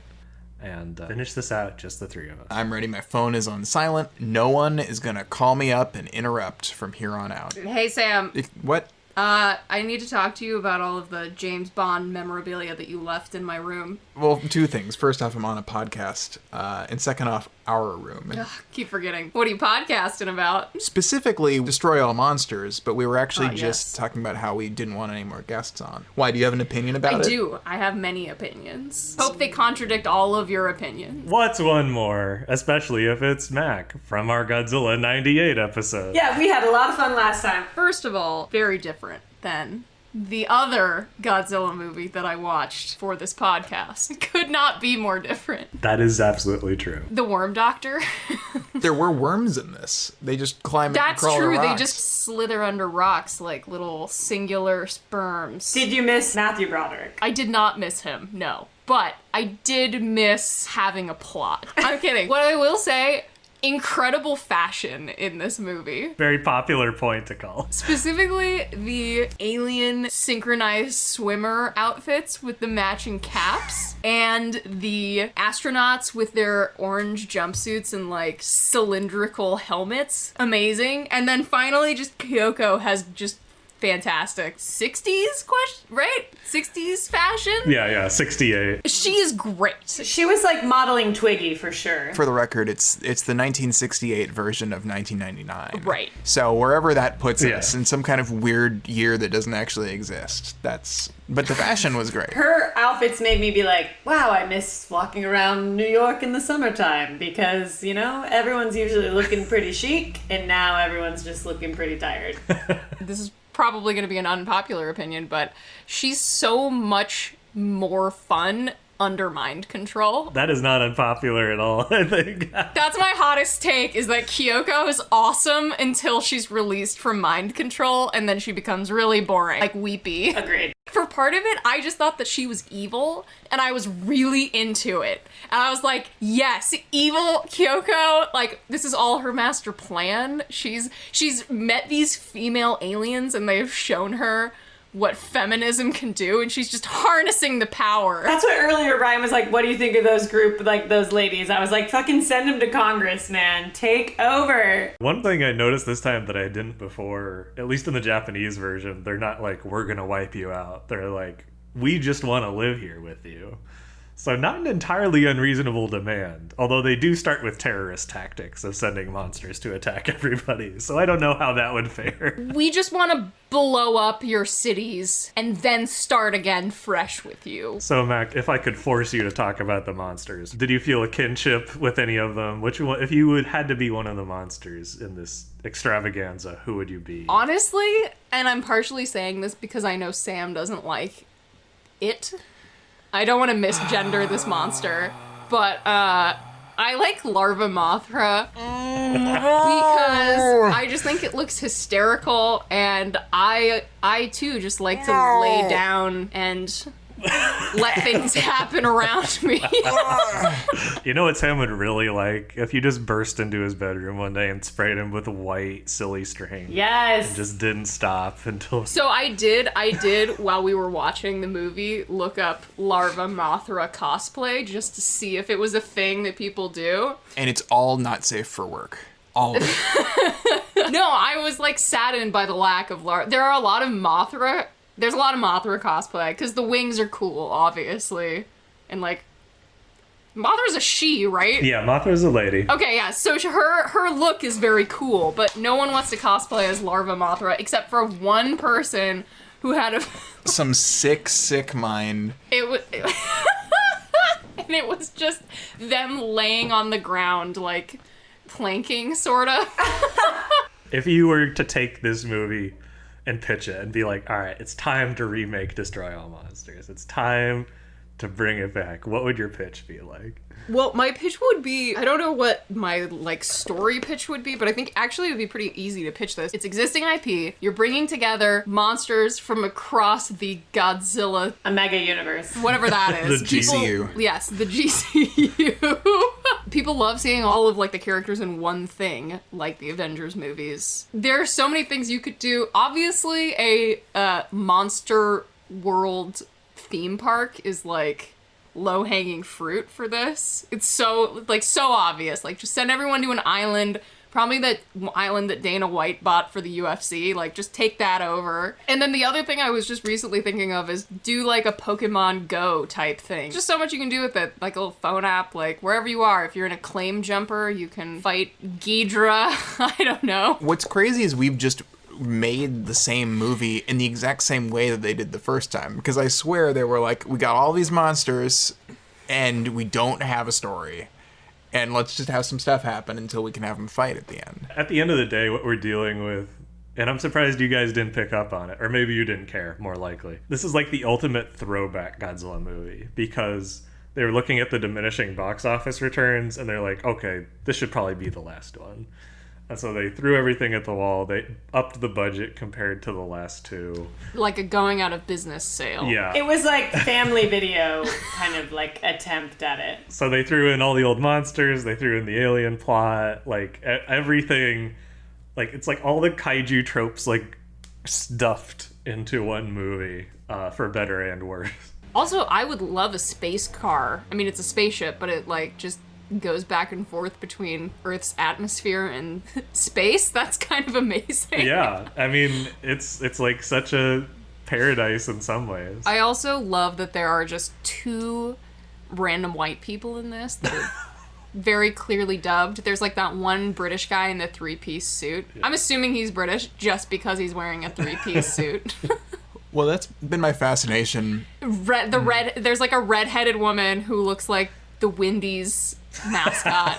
A: And finish this out, just the three of us.
H: I'm ready. My phone is on silent. No one is going to call me up and interrupt from here on out.
N: Hey, Sam.
H: What?
N: I need to talk to you about all of the James Bond memorabilia that you left in my room.
H: Well, two things. First off, I'm on a podcast. And second off, our room.
N: Ugh, keep forgetting. What are you podcasting about?
H: Specifically, Destroy All Monsters, but we were actually just talking about how we didn't want any more guests on. Why, do you have an opinion about it?
N: I do. I have many opinions. Hope they contradict all of your opinions.
A: What's one more? Especially if it's Mac from our Godzilla 98 episode.
D: Yeah, we had a lot of fun last time.
N: First of all, very different than the other Godzilla movie that I watched for this podcast. It could not be more different.
A: That is absolutely true.
N: The Worm Doctor.
H: There were worms in this. They just climb and crawl
N: That's true.
H: on
N: They
H: rocks.
N: just slither under rocks like little singular sperms.
D: Did you miss Matthew Broderick?
N: I did not miss him, no. But I did miss having a plot. I'm kidding. What I will say, incredible fashion in this movie.
A: Very popular point to call.
N: Specifically, the alien synchronized swimmer outfits with the matching caps, and the astronauts with their orange jumpsuits and like cylindrical helmets. Amazing. And then finally, just Kyoko has just fantastic 60s right? 60s fashion?
A: Yeah, 68.
N: She is great.
D: She was like modeling Twiggy for sure.
H: For the record, it's the 1968 version of 1999.
N: Right.
H: So wherever that puts us in some kind of weird year that doesn't actually exist. But the fashion was great.
D: Her outfits made me be like, wow, I miss walking around New York in the summertime because, everyone's usually looking pretty chic and now everyone's just looking pretty tired.
N: This is probably going to be an unpopular opinion, but she's so much more fun under mind control.
A: That is not unpopular at all, I think.
N: That's my hottest take, is that Kyoko is awesome until she's released from mind control, and then she becomes really boring, like weepy.
D: Agreed.
N: For part of it, I just thought that she was evil, and I was really into it. And I was like, yes, evil Kyoko, like, this is all her master plan. She's met these female aliens, and they've shown her what feminism can do, and she's just harnessing the power.
D: That's what earlier Ryan was like, what do you think of those those ladies? I was like, fucking send them to Congress, man. Take over.
A: One thing I noticed this time that I didn't before, at least in the Japanese version, they're not like, we're gonna wipe you out. They're like, we just want to live here with you. So not an entirely unreasonable demand, although they do start with terrorist tactics of sending monsters to attack everybody. So I don't know how that would fare.
N: We just want to blow up your cities and then start again fresh with you.
A: So Mac, if I could force you to talk about the monsters, did you feel a kinship with any of them? Which one, if you had to be one of the monsters in this extravaganza, who would you be?
N: Honestly, and I'm partially saying this because I know Sam doesn't like it. I don't want to misgender this monster, but I like Larva Mothra because I just think it looks hysterical, and I too just like to lay down and let things happen around me.
A: You know what Sam would really like? If you just burst into his bedroom one day and sprayed him with white silly string.
D: Yes.
A: And just didn't stop until...
N: So I did, while we were watching the movie, look up Larva Mothra cosplay just to see if it was a thing that people do.
H: And it's all not safe for work. All of it.
N: No, I was like saddened by the lack of Larva. There are a lot of Mothra... There's a lot of Mothra cosplay, because the wings are cool, obviously. And, like, Mothra's a she, right?
A: Yeah, Mothra's a lady.
N: Okay, yeah, so her look is very cool, but no one wants to cosplay as Larva Mothra, except for one person who had a...
H: Some sick mind.
N: and it was just them laying on the ground, like, planking, sort of.
A: If you were to take this movie and pitch it and be like, all right, it's time to remake Destroy All Monsters. It's time to bring it back. What would your pitch be like?
N: Well, my pitch would be, I don't know what my, like, story pitch would be, but I think actually it would be pretty easy to pitch this. It's existing IP. You're bringing together monsters from across the Godzilla...
D: A mega universe.
N: Whatever that is.
H: The GCU.
N: Yes, the GCU. People love seeing all of, like, the characters in one thing, like the Avengers movies. There are so many things you could do. Obviously, a Monster World theme park is, like... low-hanging fruit for this. It's so obvious. Like, just send everyone to an island, probably that island that Dana White bought for the UFC. Like, just take that over. And then the other thing I was just recently thinking of is do, like, a Pokemon Go type thing. Just so much you can do with it. Like, a little phone app, like, wherever you are. If you're in a claim jumper, you can fight Ghidra. I don't know.
H: What's crazy is we've just made the same movie in the exact same way that they did the first time, because I swear they were like, we got all these monsters and we don't have a story, and let's just have some stuff happen until we can have them fight at the end.
A: At the end of the day, what we're dealing with, and I'm surprised you guys didn't pick up on it, or maybe you didn't care, more likely, this is like the ultimate throwback Godzilla movie, because they were looking at the diminishing box office returns and they're like, okay, this should probably be the last one. And so they threw everything at the wall. They upped the budget compared to the last two.
N: Like a going out of business sale.
A: Yeah.
D: It was like family video kind of like attempt at it.
A: So they threw in all the old monsters. They threw in the alien plot. Like everything. Like it's like all the kaiju tropes like stuffed into one movie for better and worse.
N: Also, I would love a space car. I mean, it's a spaceship, but it like just goes back and forth between Earth's atmosphere and space. That's kind of amazing.
A: Yeah, I mean, it's like such a paradise in some ways.
N: I also love that there are just two random white people in this that are very clearly dubbed. There's like that one British guy in the three-piece suit. Yeah. I'm assuming he's British just because he's wearing a three-piece suit.
H: Well, that's been my fascination.
N: There's like a red-headed woman who looks like the Wendy's mascot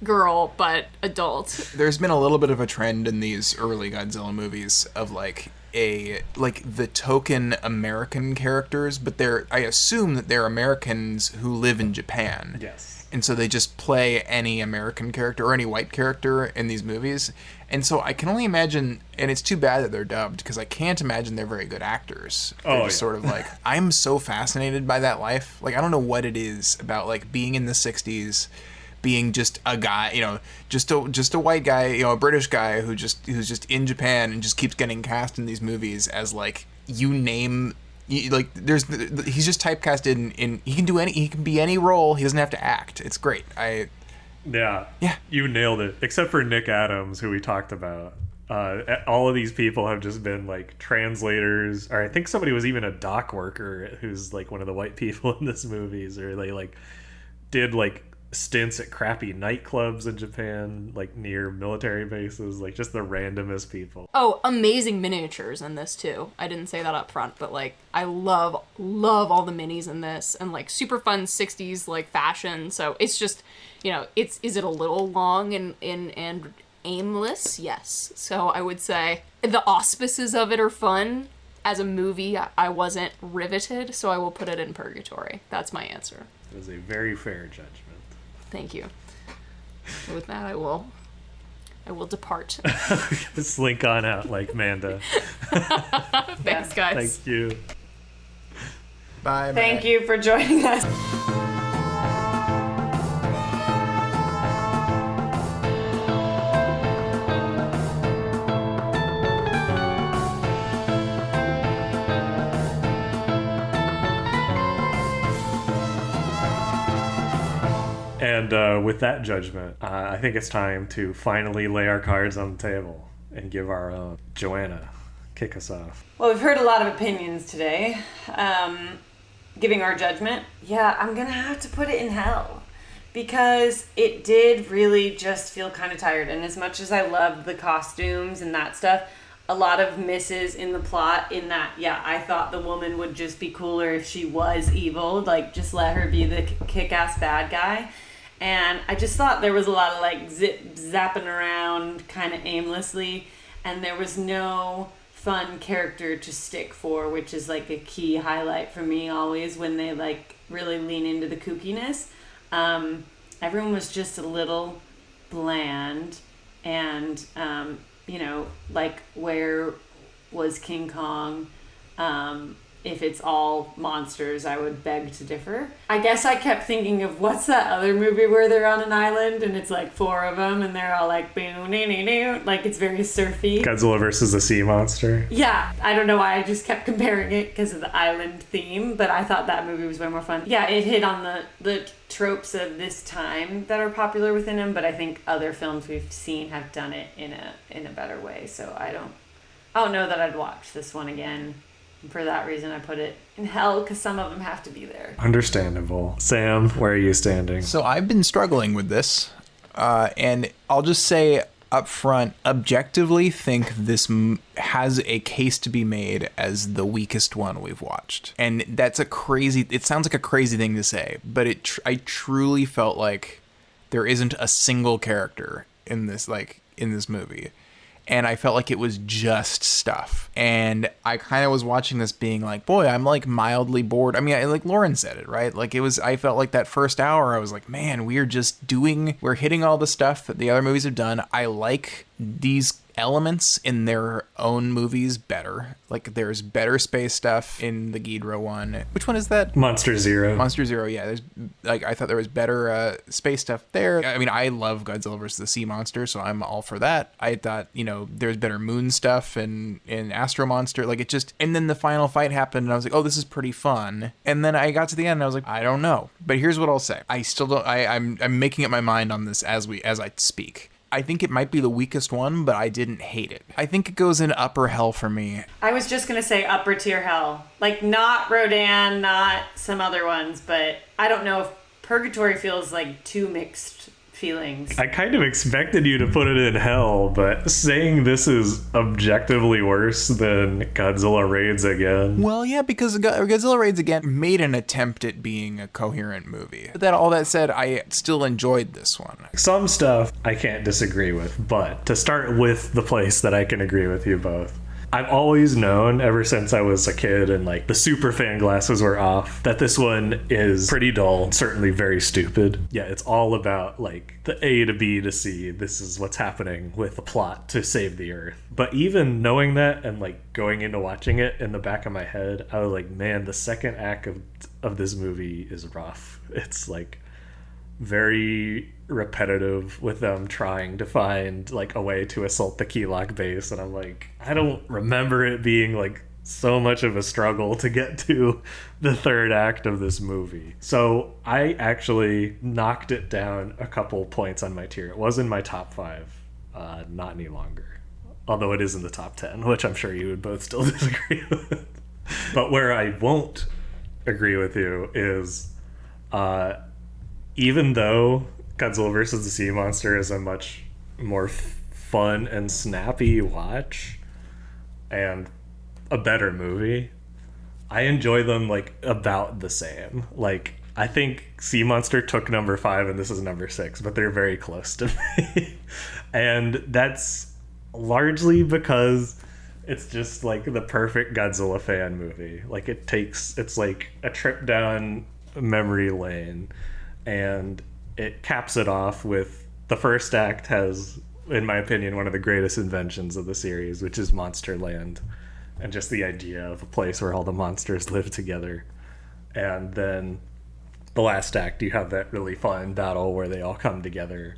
N: girl, but adult.
H: There's been a little bit of a trend in these early Godzilla movies of like the token American characters, but I assume that they're Americans who live in Japan.
A: Yes.
H: And so they just play any American character or any white character in these movies. And so I can only imagine, and it's too bad that they're dubbed, because I can't imagine they're very good actors. They're just sort of like, I'm so fascinated by that life. Like, I don't know what it is about, like, being in the 60s, being just a guy, you know, just a white guy, you know, a British guy who's just in Japan and just keeps getting cast in these movies as, like, you name... Like he's just typecast in he can be any role. He doesn't have to act. It's great.
A: Yeah, you nailed it. Except for Nick Adams, who we talked about. All of these people have just been like translators, or I think somebody was even a dock worker who's like one of the white people in this movies, or they like did like stints at crappy nightclubs in Japan, like near military bases, like just the randomest people.
N: Oh, amazing miniatures in this too. I didn't say that up front, but like I love all the minis in this, and like super fun 60s like fashion. So it's just, is it a little long and aimless? Yes. So I would say the auspices of it are fun. As a movie, I wasn't riveted, so I will put it in purgatory. That's my answer.
A: It is a very fair judgment.
N: Thank you. With that, I will depart.
A: Slink on out like Manda.
N: Thanks, guys.
A: Thank you.
H: Bye.
D: Thank you for joining us.
A: And with that judgment, I think it's time to finally lay our cards on the table and give our own. Joanna, kick us off.
D: Well, we've heard a lot of opinions today. Giving our judgment, yeah, I'm gonna have to put it in hell, because it did really just feel kind of tired. And as much as I loved the costumes and that stuff, a lot of misses in the plot in that, yeah, I thought the woman would just be cooler if she was evil, like just let her be the kick-ass bad guy. And I just thought there was a lot of like zapping around kind of aimlessly, and there was no fun character to stick for, which is like a key highlight for me always when they like really lean into the kookiness. Everyone was just a little bland, and like, where was King Kong? If it's all monsters, I would beg to differ. I guess I kept thinking of, what's that other movie where they're on an island and it's like 4 of them and they're all like boo nee nee nee, like it's very surfy.
A: Godzilla versus the Sea Monster.
D: Yeah, I don't know why I just kept comparing it because of the island theme, but I thought that movie was way more fun. Yeah, it hit on the tropes of this time that are popular within him, but I think other films we've seen have done it in a better way. So I don't know that I'd watch this one again. For that reason, I put it in hell, because some of them have to be there.
A: Understandable. Sam, where are you standing?
H: So I've been struggling with this, and I'll just say up front, objectively think this has a case to be made as the weakest one we've watched. And that's it sounds like a crazy thing to say, but I truly felt like there isn't a single character in this movie. And I felt like it was just stuff. And I kind of was watching this being like, boy, I'm like mildly bored. I mean, like Lauren said it, right? Like I felt like that first hour, I was like, man, we're hitting all the stuff that the other movies have done. I like these elements in their own movies better. Like there's better space stuff in the Ghidorah one. Which one is that?
A: Monster Zero.
H: Monster Zero, yeah. There's I thought there was better space stuff there. I mean, I love Godzilla versus the Sea Monster, so I'm all for that. I thought, there's better moon stuff in Astro Monster. Like it just, and then the final fight happened and I was like, oh, this is pretty fun. And then I got to the end and I was like, I don't know. But here's what I'll say. I still don't I'm making up my mind on this as I speak. I think it might be the weakest one, but I didn't hate it. I think it goes in upper hell for me.
D: I was just going to say upper tier hell. Like, not Rodan, not some other ones, but I don't know if Purgatory feels like too mixed feelings.
A: I kind of expected you to put it in hell, but saying this is objectively worse than Godzilla Raids Again.
H: Well, yeah, because Godzilla Raids Again made an attempt at being a coherent movie. But all that said, I still enjoyed this one.
A: Some stuff I can't disagree with, but to start with the place that I can agree with you both. I've always known, ever since I was a kid and like the super fan glasses were off, that this one is pretty dull, certainly very stupid. Yeah, it's all about like the A to B to C. This is what's happening with the plot to save the Earth. But even knowing that and like going into watching it in the back of my head, I was like, man, the second act of this movie is rough. It's like very repetitive with them trying to find like a way to assault the Keylock base, and I'm like, I don't remember it being like so much of a struggle to get to the third act of this movie. So I actually knocked it down a couple points on my tier. It was in my top 5, not any longer. although it is in the top 10, which I'm sure you would both still disagree with. But where I won't agree with you is even though Godzilla vs. the Sea Monster is a much more fun and snappy watch and a better movie, I enjoy them like about the same. Like, I think Sea Monster took number 5 and this is number 6, but they're very close to me. And that's largely because it's just like the perfect Godzilla fan movie. Like, it's like a trip down memory lane, and it caps it off with the first act has, in my opinion, one of the greatest inventions of the series, which is Monsterland, and just the idea of a place where all the monsters live together. And then the last act, you have that really fun battle where they all come together.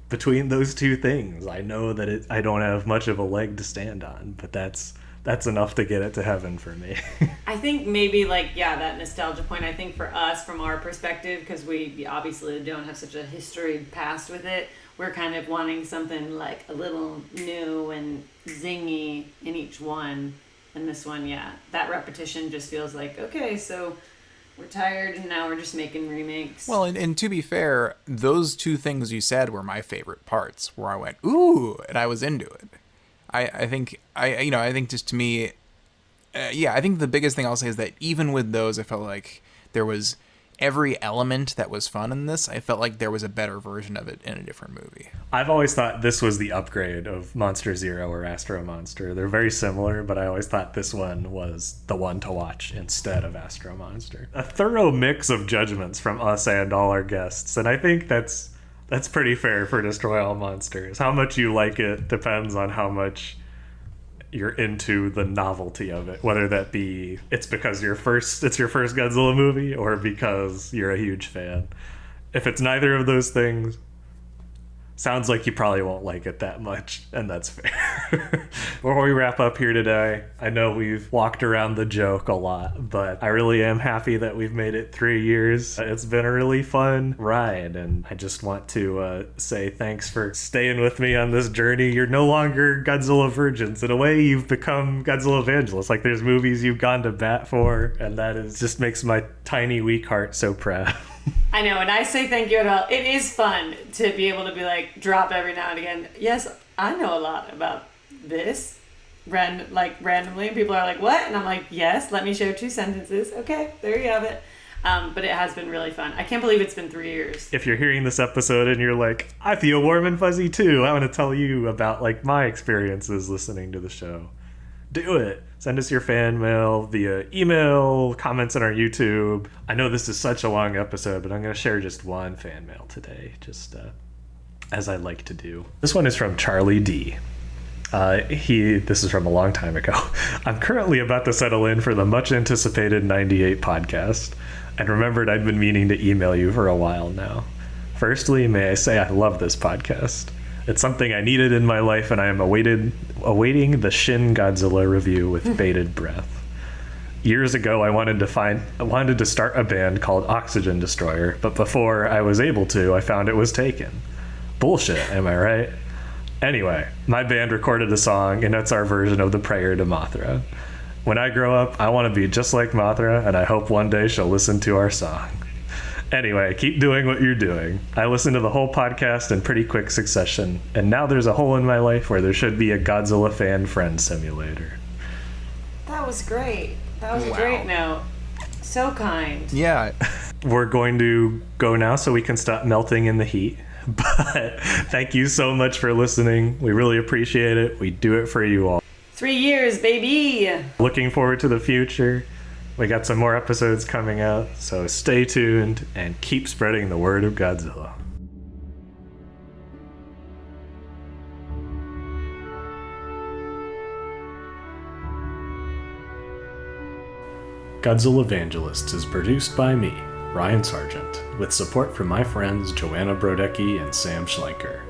A: Between those two things, I know that I don't have much of a leg to stand on, but that's enough to get it to heaven for me.
D: I think maybe that nostalgia point, I think for us, from our perspective, because we obviously don't have such a history past with it, we're kind of wanting something like a little new and zingy in each one. And this one, that repetition just feels like, okay, so we're tired and now we're just making remakes.
H: Well, and to be fair, those two things you said were my favorite parts, where I went, ooh, and I was into it. I think just to me, I think the biggest thing I'll say is that even with those, I felt like there was every element that was fun in this. I felt like there was a better version of it in a different movie.
A: I've always thought this was the upgrade of Monster Zero or Astro Monster. They're very similar, but I always thought this one was the one to watch instead of Astro Monster. A thorough mix of judgments from us and all our guests, and I think that's pretty fair for Destroy All Monsters. How much you like it depends on how much you're into the novelty of it, whether that be it's because it's your first Godzilla movie or because you're a huge fan. If it's neither of those things, sounds like you probably won't like it that much, and that's fair. Before we wrap up here today, I know we've walked around the joke a lot, but I really am happy that we've made it 3 years. It's been a really fun ride, and I just want to say thanks for staying with me on this journey. You're no longer Godzilla virgins. In a way, you've become Godzillavangelists. Like, there's movies you've gone to bat for, and that just makes my tiny, weak heart so proud.
D: I know, and I say thank you at all. It is fun to be able to be like, drop every now and again. Yes, I know a lot about this. Randomly, people are like, what? And I'm like, yes, let me share 2 sentences. Okay, there you have it. But it has been really fun. I can't believe it's been 3 years.
A: If you're hearing this episode and you're like, I feel warm and fuzzy too, I want to tell you about my experiences listening to the show. Do it. Send us your fan mail via email, comments on our YouTube. I know this is such a long episode, but I'm going to share just one fan mail today, just as I like to do. This one is from Charlie D. This is from a long time ago. I'm currently about to settle in for the much anticipated 98 podcast, and remembered I'd been meaning to email you for a while now. Firstly, may I say I love this podcast. It's something I needed in my life, and I am awaiting the Shin Godzilla review with bated breath. Years ago, I wanted to start a band called Oxygen Destroyer, but before I was able to, I found it was taken. Bullshit, am I right? Anyway, my band recorded a song, and it's our version of the Prayer to Mothra. When I grow up, I want to be just like Mothra, and I hope one day she'll listen to our song. Anyway, keep doing what you're doing. I listened to the whole podcast in pretty quick succession, and now there's a hole in my life where there should be a Godzilla fan friend simulator.
D: That was great. That was a great note. So kind.
H: Yeah.
A: We're going to go now so we can stop melting in the heat. But thank you so much for listening. We really appreciate it. We do it for you all.
D: 3 years, baby.
A: Looking forward to the future. We got some more episodes coming out, so stay tuned and keep spreading the word of Godzilla. Godzillavangelists is produced by me, Ryan Sargent, with support from my friends Joanna Brodecki and Sam Schleicher.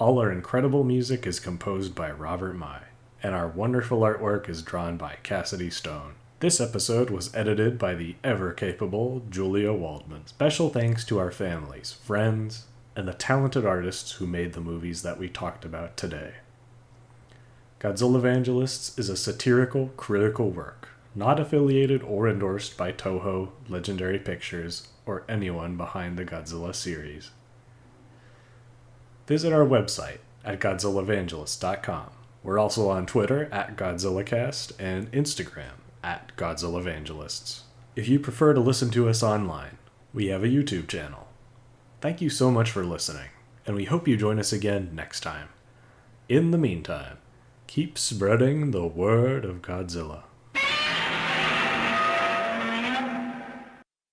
A: All our incredible music is composed by Robert Mai, and our wonderful artwork is drawn by Cassidy Stone. This episode was edited by the ever-capable Julia Waldman. Special thanks to our families, friends, and the talented artists who made the movies that we talked about today. Godzillavangelists is a satirical, critical work, not affiliated or endorsed by Toho, Legendary Pictures, or anyone behind the Godzilla series. Visit our website at godzillavangelists.com. We're also on Twitter at GodzillaCast and Instagram at Godzillavangelists. If you prefer to listen to us online, we have a YouTube channel. Thank you so much for listening, and we hope you join us again next time. In the meantime, keep spreading the word of Godzilla.